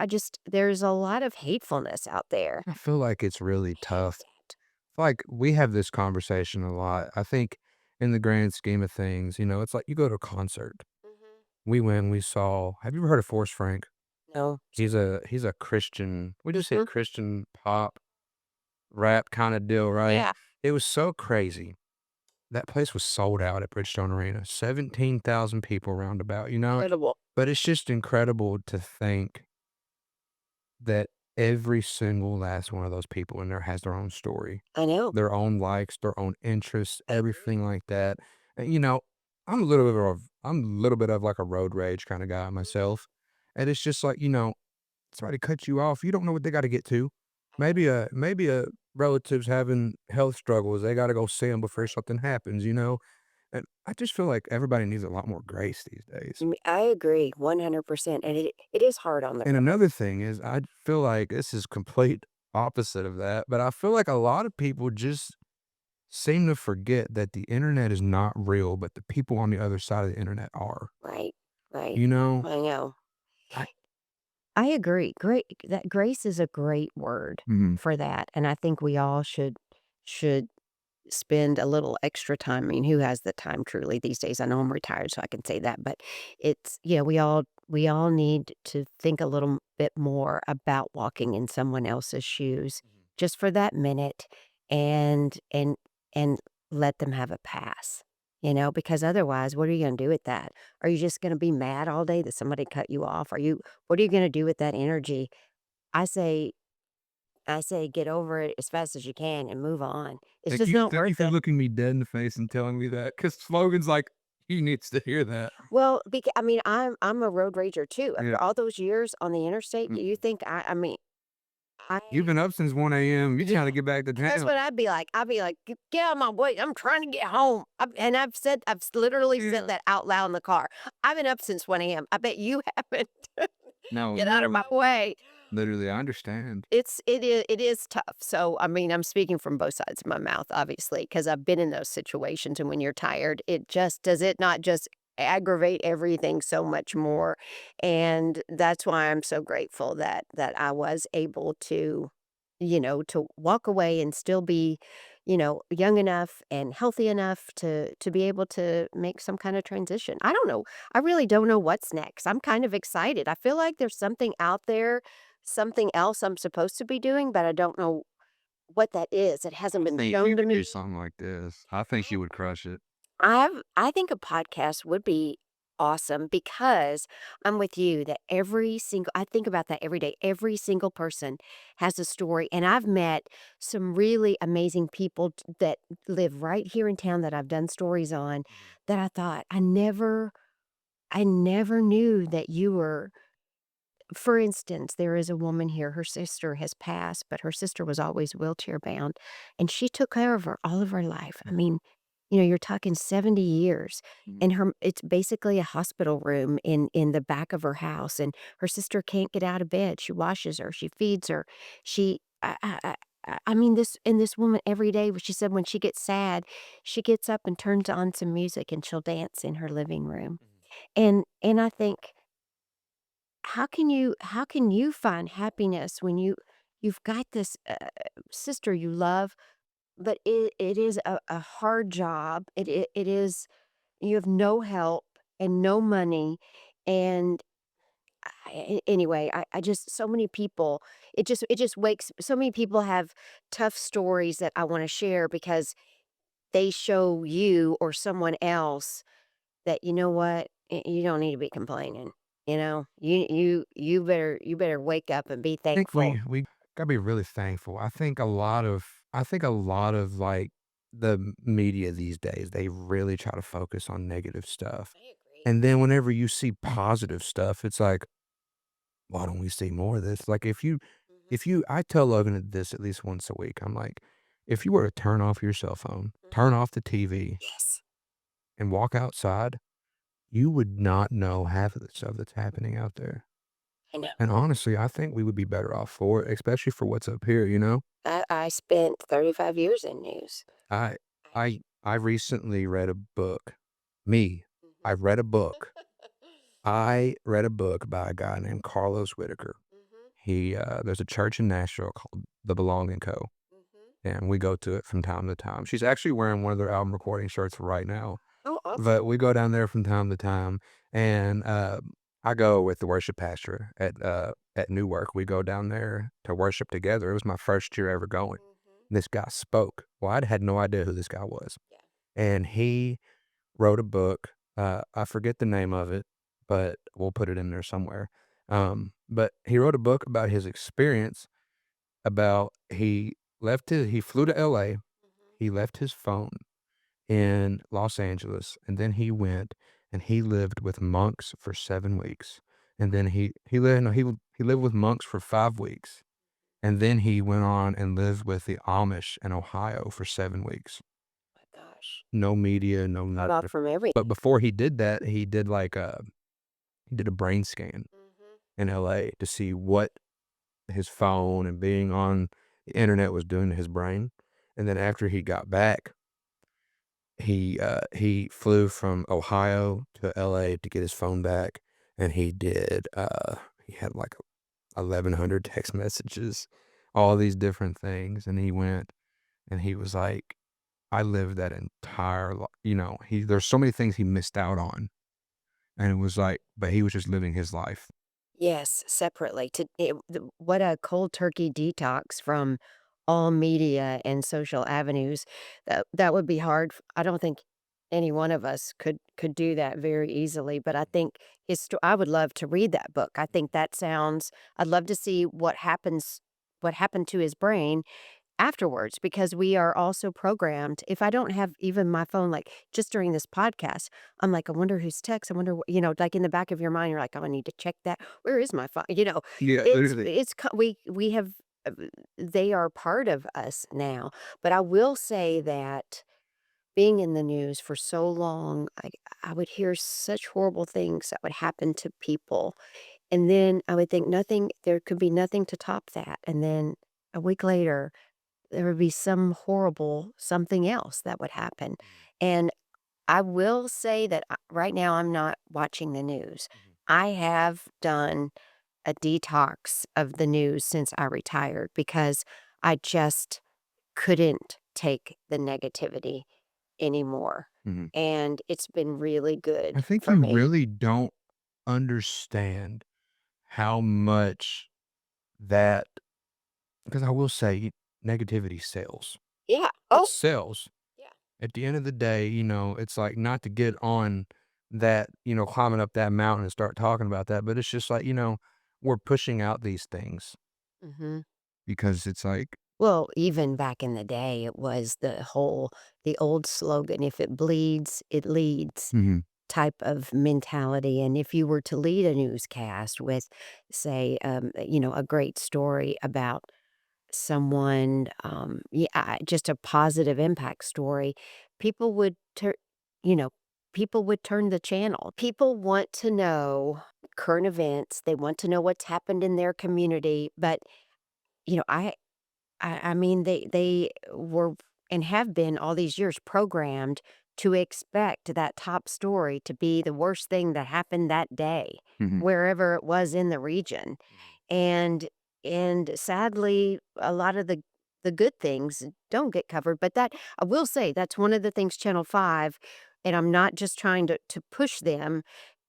There's a lot of hatefulness out there. I feel like it's really Hate tough. it. Like, we have this conversation a lot. I think in the grand scheme of things, it's like you go to a concert. Mhm. We went, we saw have you ever heard of Forrest Frank? No. He's a Christian would you say Mhm. Christian pop rap kinda deal, right? Yeah. It was so crazy. That place was sold out at Bridgestone Arena, 17,000 people roundabout, Incredible. But it's just incredible to think that every single last one of those people in there has their own story, I know. their own likes, their own interests, I agree. everything like that. And, I'm a little bit of like a road rage kinda guy Mhm. myself, and it's just like, somebody cuts you off, you don't know what they gotta get to. I Maybe know. a relative's having health struggles, they gotta go see them before Right. something happens. And I just feel like everybody needs a lot more grace these days. I agree 100%, and it is hard on the And road. another thing is I feel like this is complete opposite of that, but I feel like a lot of people just seem to forget that the internet is not real, but the people on the other side of the internet are. Right, right. You know? I know. I I agree. Great, that grace is a great word Mhm. for that, and I think we all should spend a little extra time. I mean, who has the time truly these days? I know I'm retired, so I can say that, but we all need to think a little bit more about walking in someone else's shoes Mhm. just for that minute, and let them have a pass. Because otherwise, what are you going to do with that? Are you just going to be mad all day that somebody cut you off? What are you going to do with that energy? I say I say get over it as fast as you can and move on. It's Thank just you not thank you worth for it. looking me dead in the face and telling me that, because Logan's like, "He needs to hear that." Well, I mean, I'm a road rager too. Yeah. After all those years on the interstate, Mm. you think I mean, I You've been up since 1 a.m. You yeah, trying to get back to that's town. what I'd be like. I'd be like, Get out of my way. I'm trying to get home." And literally said Yeah. that out loud in the car. "I've been up since 1 a.m. I bet you haven't. No, Get out of my way." literally, I understand. It is tough. So, I mean, I'm speaking from both sides of my mouth, obviously, because 'cause I've been in those situations, and when you're tired, does it not just aggravate everything so much more? And that's why I'm so grateful that I was able to, to walk away and still be, young enough and healthy enough to be able to make some kind of transition. I don't know. I really don't know what's next. I'm kind of excited. I feel like there's something out there, something else I'm supposed to be doing, but I don't know what that is. It hasn't been Think shown you to could do me. something like this. I think you would crush it. I think a podcast would be awesome because I'm with you that I think about that every day. Every single person has a story. And I've met some really amazing people that live right here in town that I've done stories on that I thought I never knew that you were. For instance, there is a woman here, her sister has passed, but her sister was always wheelchair bound, and she took care of her all of her life. I mean, you're talking 70 years, Mhm. and it's basically a hospital room in the back of her house, and her sister can't get out of bed. She washes her, she feeds her. She I mean, this woman every day, she said when she gets sad, she gets up and turns on some music, and she'll dance in her living room. And I think, how can you find happiness when you've got this, sister you love, but it is a hard job. It is you have no help and no money, and anyway, I just so many people, it just wakes so many people have tough stories that I wanna share because they show you or someone else that, you know what? You don't need to be complaining, you know? You better wake up and be I think thankful. we gotta be really thankful. I think a lot of like the media these days, they really try to focus on negative stuff. I agree. And then whenever you see positive stuff, it's like, why don't we see more of this? Like Mhm, if you I tell Logan this at least once a week. I'm like, if you were to turn off your cell phone, mhm. turn off the TV, Yes. and walk outside, you would not know half of the stuff that's happening out there. I know. And honestly, I think we would be better off for it, especially for what's up here, you know? I spent 35 years in news. I I I recently read a book. Me, I Mhm. read a book. I read a book by a guy named Carlos Whittaker. Mhm, There's a church in Nashville called The Belonging Co. mhm. And we go to it from time to time. She's actually wearing one of their album recording shirts right now. Oh, awesome. But we go down there from time to time, and, I go with the worship pastor at Newark. We go down there to worship together. It was my first year ever going. Mhm. This guy spoke. Well, I had no idea who this guy was, Yeah. and he wrote a book. I forget the name of it, but we'll put it in there somewhere. But he wrote a book about his experience about he flew to LA, Mhm. he left his phone in Los Angeles, and then he went and he lived with monks for 7 weeks, and then he lived no, he lived with monks for 5 weeks, and then he went on and lived with the Amish in Ohio for 7 weeks. My gosh. No media, no Cut off nothing. from But everything. before he did that, he did a brain scan Mhm. in LA to see what his phone and being on the internet was doing to his brain, and then after he got back, he flew from Ohio to LA to get his phone back, and he had like 1,100 text messages, all these different things, and he went and he was like, "I lived that entire li" there's so many things he missed out on, and it was like but he was just living his life. Yes, separately what a cold turkey detox from all media and social avenues. That would be hard. I don't think any one of us could do that very easily, but I think I would love to read that book. I think that sounds I'd love to see what happened to his brain afterwards because we are also programmed. If I don't have even my phone, like just during this podcast, I'm like, I wonder who's text. I wonder, like in the back of your mind, you're like, oh, I need to check that. Where is my phone? Yeah, literally. We have. uh, they are part of us now. But I will say that being in the news for so long, I would hear such horrible things that would happen to people. And then I would think there could be nothing to top that. And then a week later, there would be some horrible something else that would happen. And I will say that right now I'm not watching the news. Mhm. I have done a detox of the news since I retired because I just couldn't take the negativity anymore. Mhm. And it's been really I good think for you me. really don't understand how much that because I will say negativity sells. Yeah. It Oh, sells. yeah. At the end of the day, it's like not to get on that, climbing up that mountain and start talking about that, but it's just like, we're pushing out these things Hmm. because it's like, Well, even back in the day, it was the old slogan, if it bleeds, it leads mhm, type of mentality. And if you were to lead a newscast with, say, a great story about someone, yeah, just a positive impact story, people would turn, you know, people would turn the channel. People want to know current events. They want to know what's happened in their community. But, you know, I mean, they were and have been all these years programmed to expect that top story to be the worst thing that happened that day, mhm. wherever it was in the region. Mhm. And sadly, a lot of the good things don't get covered, but that I will say that's one of the things Channel 5, and I'm not just trying to push them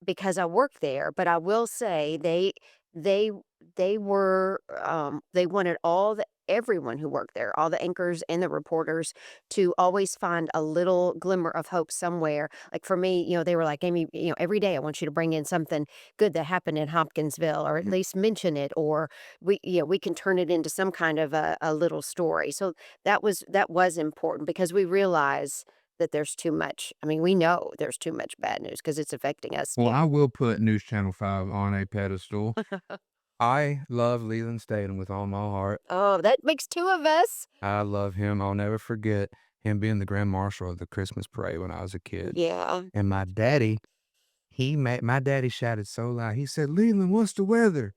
because I work there, but I will say they they wanted everyone who worked there, all the anchors and the reporters, to always find a little glimmer of hope somewhere. Like for me, they were like, Amy, every day I want you to bring in something good that happened in Hopkinsville, or at Mhm. least mention it, or we can turn it into some kind of a little story. So that was important because we realize that there's too much. I mean, we know there's too much bad news because it's affecting us Well, too. I will put News Channel 5 on a pedestal. I love Leland Staten with all my heart. Oh, that makes two of us. I love him. I'll never forget him being the grand marshal of the Christmas parade when I was a kid. Yeah. And my daddy, my daddy shouted so loud. He said, "Leland, what's the weather?"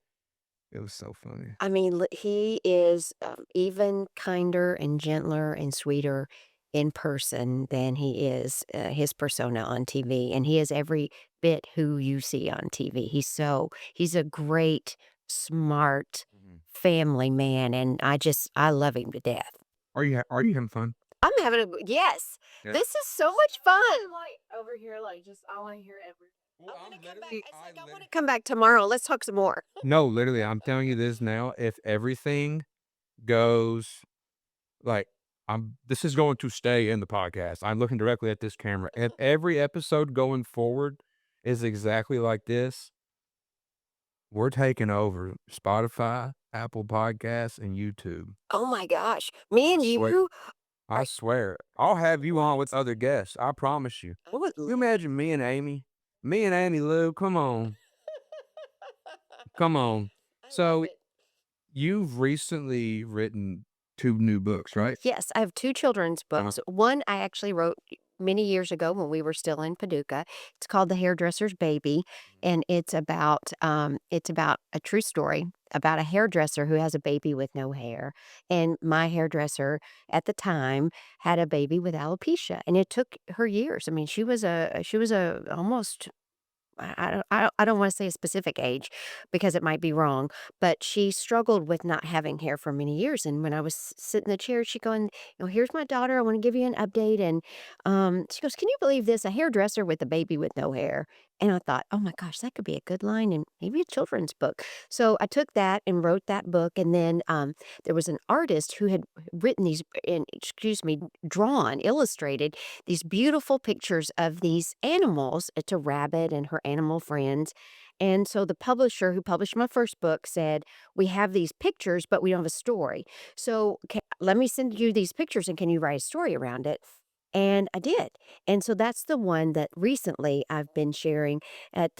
It was so funny. I mean, he is even kinder and gentler and sweeter in person than he is his persona on TV. And he is every bit who you see on TV. He's a great, smart Mhm. family man. And I love him to death. Are you having fun? I'm having yes. Yeah. This is so much fun. Like over here, like just I want to hear everything. Well, I want I'm to come back. literally, It's I like I want literally. to come back tomorrow. Let's talk some more. No, literally, I'm telling you this now. If everything goes like this is going to stay in the podcast. I'm looking directly at this camera. If every episode going forward is exactly like this, we're taking over Spotify, Apple Podcasts, and YouTube. Oh my gosh. Me I and swear. you I are swear. I'll have you on with what? other guests. I promise you. I would You love imagine me and Amy? Me and Amy Lou, come on. Come on. I love So it. you've recently written 2 new books, right? Yes, I have 2 children's Uh-huh. books. One I actually wrote many years ago when we were still in Paducah. It's called The Hairdresser's Baby, and it's about a true story about a hairdresser who has a baby with no hair. And my hairdresser at the time had a baby with alopecia, and it took her years. I mean, she was a almost I don't wanna say a specific age because it might be wrong, but she struggled with not having hair for many years, and when I was sitting in the chair, she going, "Here's my daughter, I wanna give you an update," and, she goes, "Can you believe this? A hairdresser with a baby with no hair." And I thought, "Oh my gosh, that could be a good line and maybe a children's book." So I took that and wrote that book, and then, there was an artist who had written these drawn, illustrated these beautiful pictures of these animals. It's a rabbit and her animal friends. And so the publisher who published my first book said, "We have these pictures, but we don't have a story. So let me send you these pictures and can you write a story around it?" And I did. And so that's the one that recently I've been sharing at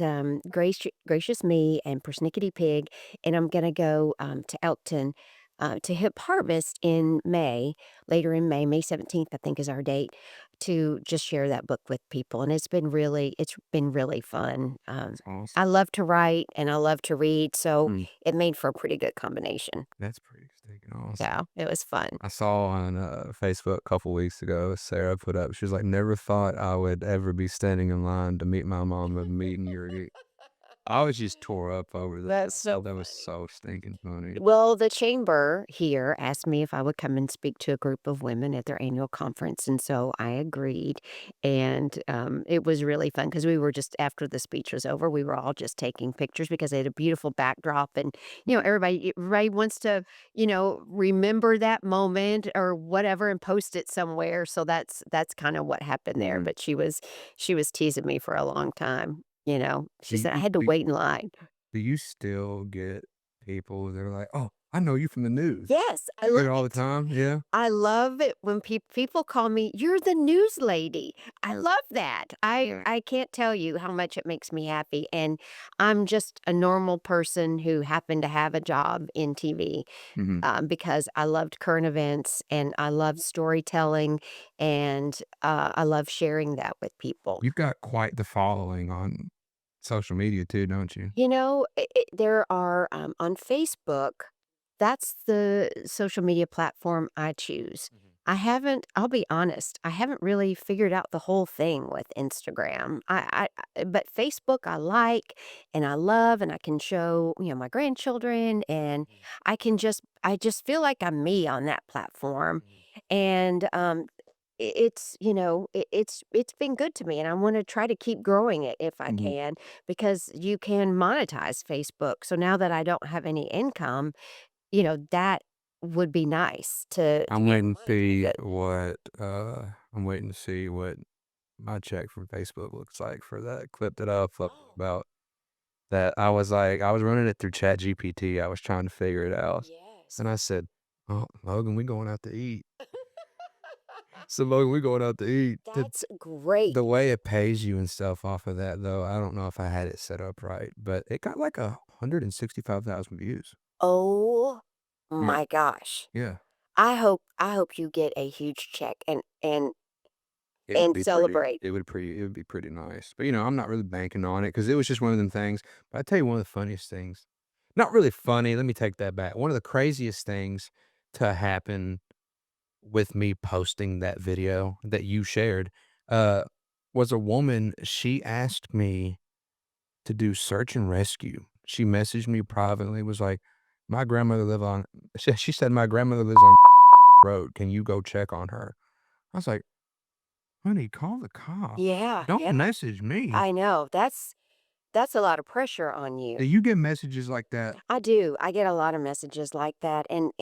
Gracious Me and Persnickety Pig. And I'm going to go to Elkton to Hip Harvest in May, later in May, May 17th, I think is our date, to just share that book with people. And it's been really fun. That's awesome. I love to write and I love to read, so Mm, it made for a pretty good combination. that's pretty stinking awesome. Yeah, it was fun. I saw on Facebook a couple weeks ago, Sarah put up, she was like, never thought I would ever be standing in line to meet my mom at a meet and greet. I was just tore up over that. That's I so thought that was funny. so stinking funny. Well, the chamber here asked me if I would come and speak to a group of women at their annual conference, and so I agreed. And it was really fun because we were just after the speech was over, we were all just taking pictures because they had a beautiful backdrop, and everybody wants to remember that moment or whatever and post it somewhere. So that's kind of what happened there. Mhm. But she was teasing me for a long time. She Do said I you had to do wait in line. do you still get people that are like, "Oh, I know you from the news." Yes, I You get love it all the it. time? Yeah? I love it when people call me, "You're the news lady." I love that. I can't tell you how much it makes me happy, and I'm just a normal person who happened to have a job in TV, Mhm. because I loved current events, and I love storytelling, and, I love sharing that with people. You've got quite the following on social media too, don't you? There are, on Facebook, that's the social media platform I choose. Mhm. I'll be honest, I haven't really figured out the whole thing with Instagram. But Facebook I like and I love and I can show, my grandchildren and Mhm. I just feel like I'm me on that platform. Mhm. And it's been good to me and I want to try to keep growing it if I Mhm. can because you can monetize Facebook. So now that I don't have any income, that would be nice to I'm be able waiting to to monetize see it. what, I'm waiting to see what my check from Facebook looks like for that clip that I uploaded Oh, about that. I was like, I was running it through ChatGPT. I was trying to figure it out. yes. And I said, "Oh, Logan, we going out to eat." So Logan, we going out to eat. That's The great. way it pays you and stuff off of that though, I don't know if I had it set up right, but it got like 165,000 views. Oh Yeah. my gosh. Yeah. I hope you get a huge check and celebrate. It would be pretty nice. But, I'm not really banking on it because it was just one of them things. But I tell you one of the funniest things, not really funny, let me take that back. One of the craziest things to happen with me posting that video that you shared, uh, was a woman, she asked me to do search and rescue. She messaged me privately, was like, "My grandmother live on" she said, "My grandmother lives on road. Can you go check on her?" I was like, "Honey, call the cops. Yeah, Don't yeah. message me." I know. That's a lot of pressure on you. Do you get messages like that? I do. I get a lot of messages like that and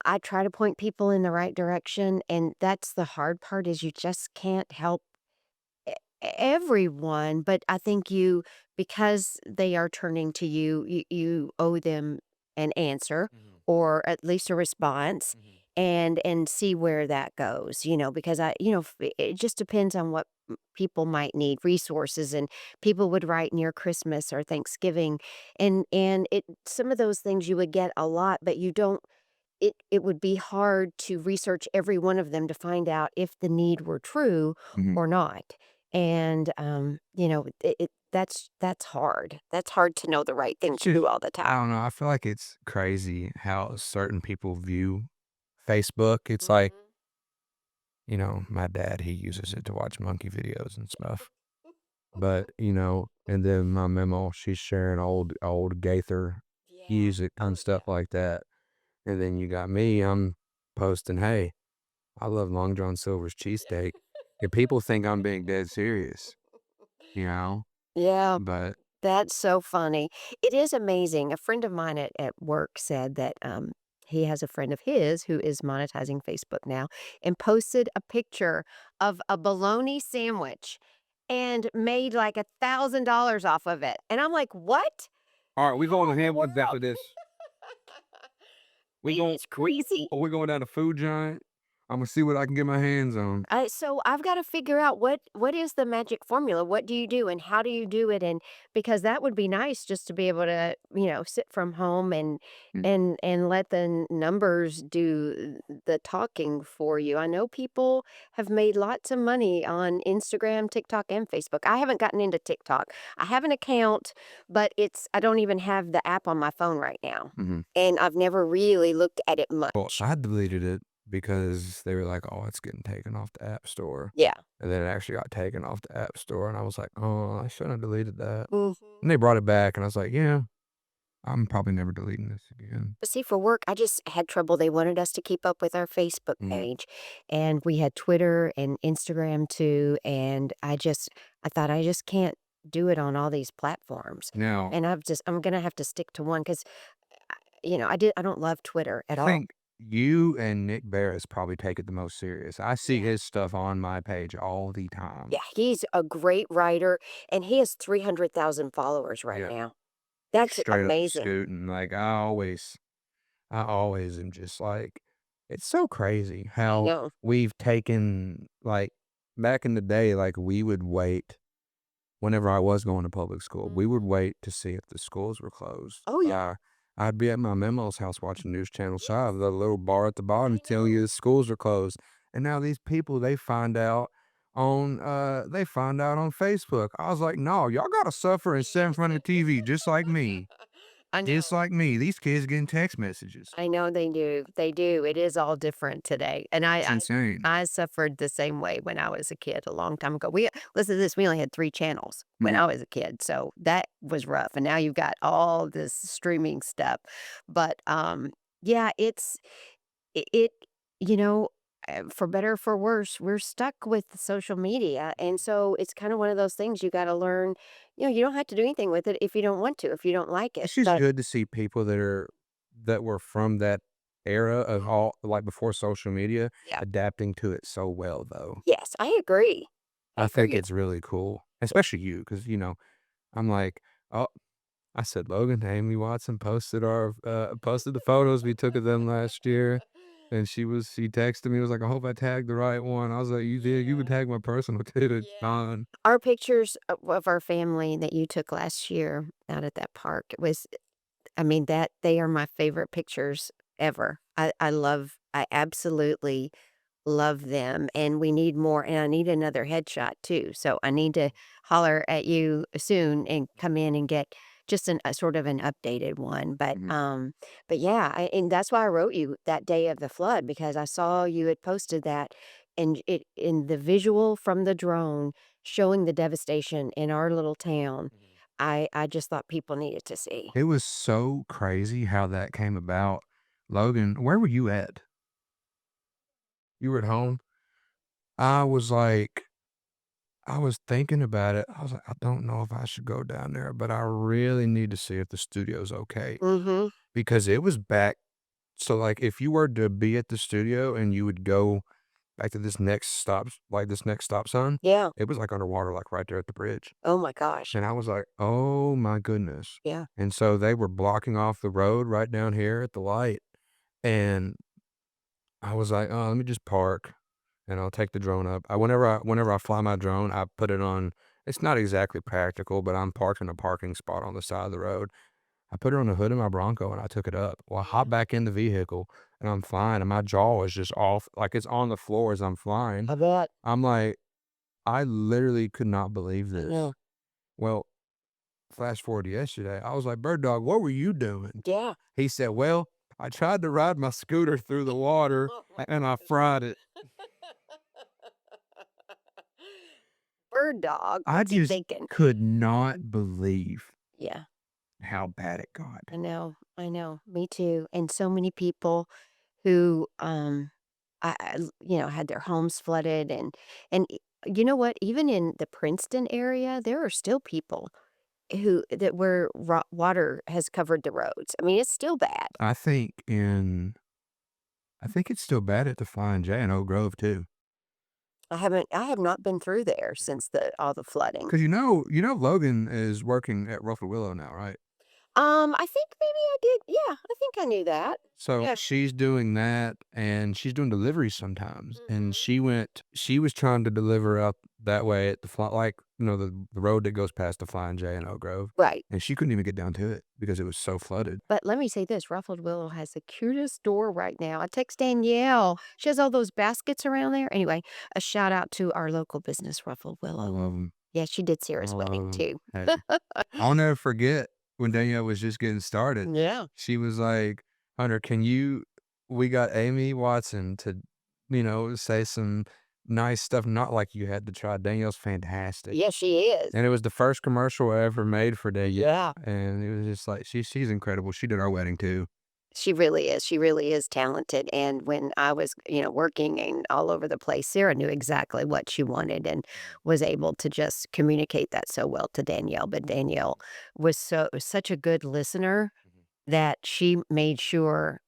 I try to point people in the right direction and that's the hard part is you just can't help everyone, but I think because they are turning to you, you owe them an answer Mhm, or at least a response mhm, and see where that goes, because it just depends on what people might need resources and people would write near Christmas or Thanksgiving and it some of those things you would get a lot, but you don't it would be hard to research every one of them to find out if the need were true mhm. or not. And, that's hard. That's hard to know the right thing It's to just do all the time. I don't know, I feel like it's crazy how certain people view Facebook. It's like, Mhm. my dad, he uses it to watch monkey videos and stuff. But, and then my memo, she's sharing old Gaither Yeah. music and Oh, stuff yeah. like that. And then you got me, I'm posting, "Hey, I love Long John Silver's cheesesteak." And people think I'm being dead serious, you know? Yeah. But That's so funny. It is amazing. A friend of mine at work said that he has a friend of his who is monetizing Facebook now and posted a picture of a bologna sandwich and made like $1,000 off of it. And I'm like, what? all right, we How going in the ahead with after world? this. We It going is crazy. we going down to Food Giant. I'm gonna see what I can get my hands on. So I've got to figure out what is the magic formula? What do you do and how do you do it? And because that would be nice just to be able to, sit from home and Mm. and let the numbers do the talking for you. I know people have made lots of money on Instagram, TikTok, and Facebook. I haven't gotten into TikTok. I have an account, but I don't even have the app on my phone right now. Mhm. And I've never really looked at it Well, much. I deleted it because they were like, "Oh, it's getting taken off the App Store." Yeah. And then it actually got taken off the App Store, and I was like, "Oh, I shouldn't have deleted that." Mhm. And they brought it back, and I was like, "Yeah, I'm probably never deleting this again." But see, for work, I just had trouble. They wanted us to keep up with our Facebook Mhm. page, and we had Twitter and Instagram too. And I thought I just can't do it on all these platforms. Now, And I'm gonna have to stick to one because, I don't love Twitter I at all. think you and Nick Barris probably take it the most serious. I see Yeah. his stuff on my page all the time. Yeah, he's a great writer, and he has 300,000 followers right Yeah. now. That's Straight up amazing. scooting. Like, I always am just like, it's so crazy I how know. we've taken, like, back in the day, like, we would wait whenever I was going to public school, we would Mhm. wait to see if the schools were closed. Oh yeah. I'd be at my Memo's house watching News Channel Yes, 5, the little bar at the bottom I telling you know. the schools are closed. And now these people, they find out on Facebook. I was like, no, y'all gotta suffer and sit in front of the TV just like me. I Just know. like me. These kids getting text messages. I know they do. They do. It is all different today. And It's insane. I suffered the same way when I was a kid a long time ago. Listen to this, we only had 3 channels when Mhm. I was a kid. So that was rough. And now you've got all this streaming stuff. But yeah, it you know, for better or for worse, we're stuck with social media. And so it's kind of one of those things you got to learn, you don't have to do anything with it if you don't want to, if you don't like it. It's just But good to see people that were from that era of all like before social media yeah. adapting to it so well though. Yes, I agree. I I think agree. it's really cool, especially you, because I'm like, oh, I said Logan, Amy Watson posted the photos we took of them last year, and she texted me, was like, I hope I tagged the right one. I was like, you did, you Yeah. would tag my personal too. It's Yeah. fine. Our pictures of our family that you took last year out at that park, it was I mean, that they are my favorite pictures ever. I absolutely love them, and we need more, and I need another headshot too, so I need to holler at you soon and come in and get just a sort of an updated one, Mhm. but yeah, and that's why I wrote you that day of the flood because I saw you had posted that, and it in the visual from the drone showing the devastation in our little town, I just thought people needed to see. It was so crazy how that came about. Logan, where were you at? You were at home? I was like, I was thinking about it. I was like, I don't know if I should go down there, but I really need to see if the studio's okay Mhm. because it was back. So, like, if you were to be at the studio and you would go back to this next stop sign, Yeah. it was like underwater, like right there at the bridge. Oh my gosh. And I was like, oh my goodness. Yeah. And so they were blocking off the road right down here at the light. And I was like, oh, let me just park and I'll take the drone up. Whenever I fly my drone, I put it on. It's not exactly practical, but I'm parked in a parking spot on the side of the road. I put it on the hood of my Bronco and I took it up. Well, I Yeah. hop back in the vehicle and I'm flying and my jaw is just off, like it's on the floor as I'm flying. I bet. I'm like, I literally could not believe I this. know. Well, flash forward to yesterday, I was like, Bird Dog, what were you doing? Yeah. He said, well, I tried to ride my scooter through the water Oh my and I fried it. Bird dog. I What's he just thinking? could not believe Yeah. how bad it got. I know. I know. Me too. And so many people who had their homes flooded and you know what? Even in the Princeton area, there are still people where water has covered the roads. I mean, it's still bad. I think in I think it's still bad at the Flying J in Oak Grove too. I have not been through there since the all the flooding. Cause Logan is working at Ruffalo Willow now, right? I think maybe I did. Yeah, I think I knew that. So Yeah. she's doing that and she's doing deliveries sometimes. And Mhm. she was trying to deliver up that way at the like, the road that goes past the Flying J in Oak Grove. Right. And she couldn't even get down to it because it was so flooded. But let me say this, Ruffled Willow has the cutest door right now. I text Danielle. She has all those baskets around there. Anyway, a shout out to our local business, Ruffled I Willow. love them. Yeah, she did I Sarah's love wedding 'em. too. Hey, I'll never forget when Danielle was just getting started. Yeah. She was like, "Hunter, we got Amy Watson to, say some nice stuff, not like you had to try. Danielle's fantastic." Yeah, she is. And it was the first commercial I ever made for Danielle. Yeah. And it was just like, she's incredible. She did our wedding too. She really is. She really is talented. And when I was, working and all over the place, Sarah knew exactly what she wanted and was able to just communicate that so well to Danielle. But Danielle was such a good listener that she made sure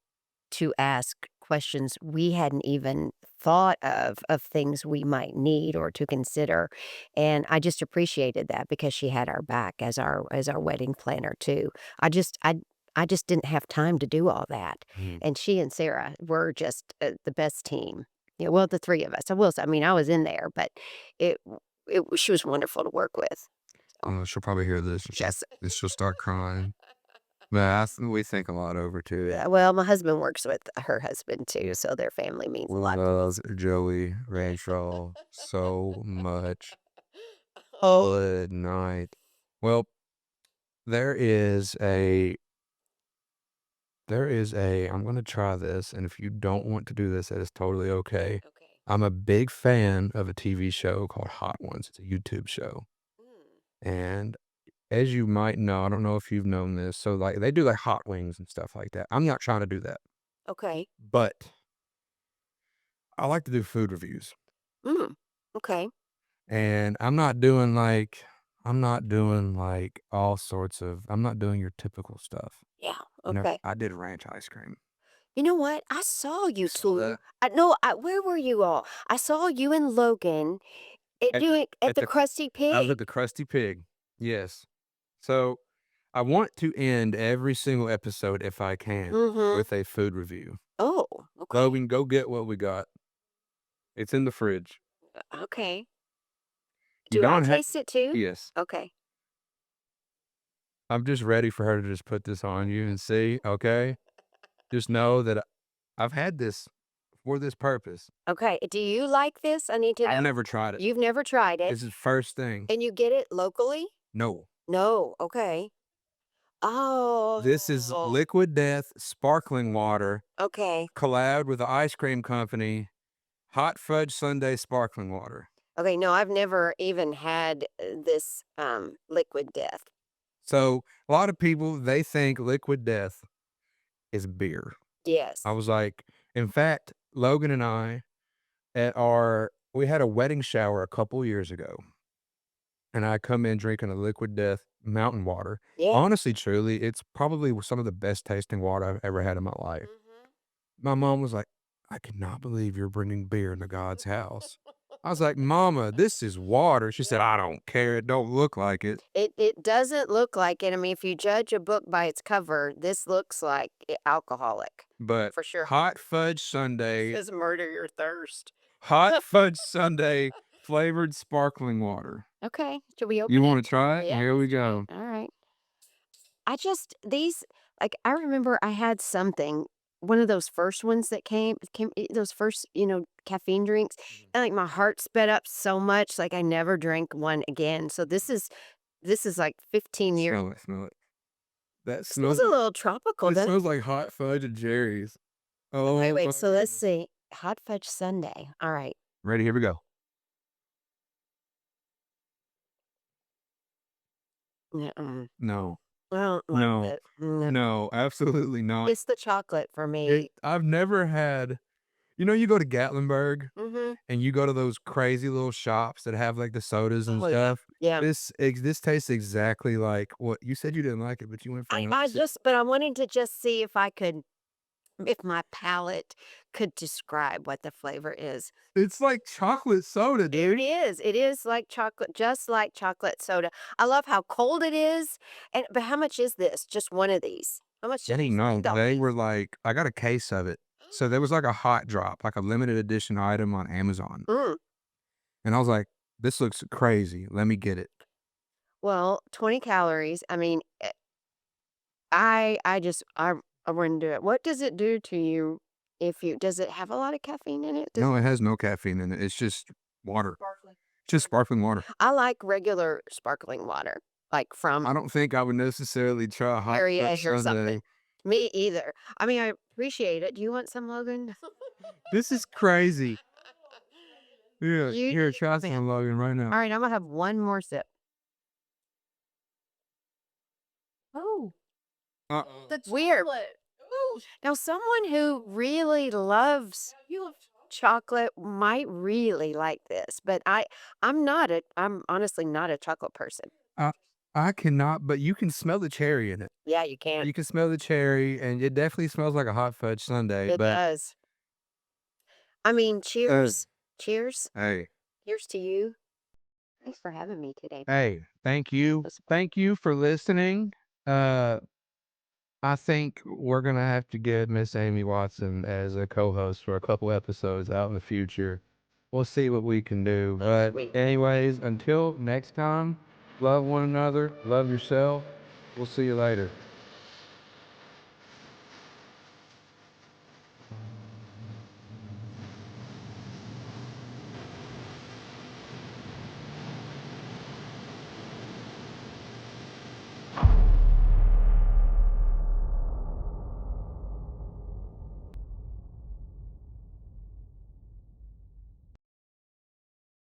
to ask questions we hadn't even thought of things we might need or to consider. And I just appreciated that because she had our back as our wedding planner too. I just didn't have time to do all that. Mhm. And she and Sarah were just the best team. Yeah, well, the three of us. I will say, I mean, I was in there, but it she was wonderful to work with. So, Oh, she'll probably hear this. yes. And she'll start crying. But we think a lot over too. Yeah, well, my husband works with her husband too, so their family means a We lot to love us. Joey Rancho so much. Oh. Good night. Well, there is a I'm gonna try this, and if you don't want to do this, that is totally okay. Okay. I'm a big fan of a TV show called Hot Ones. It's a YouTube show. Mm. And as you might know, I don't know if you've known this, so, like, they do, like, hot wings and stuff like that. I'm not trying to do that, Okay. but I like to do food reviews, Mm. Okay. and I'm not doing your typical stuff. Yeah. Okay. I did ranch ice cream. You know what? I saw you You saw two. that? I no. Where were you all? I saw you and Logan At doing at at the the Krusty I was Pig. at the Krusty Pig. Yes. So, I want to end every single episode, if I can, Mm-hmm. with a food review. Oh. Okay. Logan, go get what we got. It's in the fridge. Okay. You Do I don't have taste it too? Yes. Okay. I'm just ready for her to just put this on you and see, okay? Just know that I've had this for this purpose. Okay. Do you like this? I need to I've know. never tried it. You've never tried it, This is first thing. and you get it locally? No. No. Okay. This is Oh. Liquid Death sparkling water Okay. collabed with the ice cream company, Hot Fudge Sundae sparkling water. Okay, no, I've never even had this liquid death. So, a lot of people, they think Liquid Death is beer. I Yes. was like, in fact, Logan and I we had a wedding shower a couple years ago, and I come in drinking a Liquid Death mountain water. Yeah. Honestly, truly, it's probably some of the best tasting water I've ever had in my life. Mhm. My mom was like, "I cannot believe you're bringing beer into God's house." I was like, "Mama, this is water." She said, Yeah. "I don't care. It don't look like it." It doesn't look like it. I mean, if you judge a book by its cover, this looks like alcoholic But for sure. hot fudge sundae, Says murder your thirst. hot fudge sundae flavored sparkling water. Okay, should we You open it? want to try it? Yeah, Here we let's try it. go. All right. I just these like I remember I had something one of those first ones that those first, caffeine drinks and like my heart sped up so much like I never drank one again. So this is like 15 years. Smell it, smell it. That Smells smells a little tropical, it doesn't smells like hot fudge and cherries. Wait, Oh wait. my So let's goodness. see. Hot fudge sundae. All right. Ready? Here we go. Mm-mm. No, I don't like no, it. No. no, absolutely not. It's the chocolate for me. I've never had, you go to Gatlinburg Mm-hmm. and you go to those crazy little shops that have like the sodas and Oh yeah. stuff. Yeah. This tastes exactly like what you said you didn't like it, but you went for I, an I opposite. just, but I wanted to just see if I could if my palate could describe what the flavor is. It's like chocolate soda, dude. It is. It is like chocolate, just like chocolate soda. I love how cold it is. And but how much is this? Just one of these. How much? Dang, no, $6. they were like, I got a case of it. So there was like a hot drop, like a limited edition item on Amazon. Mm. And I was like, this looks crazy. Let me get it. Well, 20 calories. I mean, I wouldn't do it. What does it do to you if you does it have a lot of caffeine in it? No, it has no caffeine in it. It's just water, Sparkling. just sparkling water. I like regular sparkling water, like from I don't think I would necessarily try a hot area Fudge or sundae. something. Me either. I mean, I appreciate it. Do you want some, Logan? This is crazy. Yeah, You here, try man. some, Logan, right now. All right, I'm gonna have one more sip. Oh, Uh, the Weird. chocolate. Ooh, Now, someone who really loves you love chocolate might really like this, but I'm honestly not a chocolate person. I, I cannot, but you can smell the cherry in it. Yeah, you can. You can smell the cherry, and it definitely smells like a hot fudge sundae. It But does. I mean, cheers. Cheers. hey, Here's to you. Thanks for having me today. hey, thank you, This- thank you for listening. Uh, I think we're gonna have to get Miss Amy Watson as a co-host for a couple episodes out in the future. We'll see what we can do. But Sweet. anyways, until next time, love one another, love yourself. We'll see you later.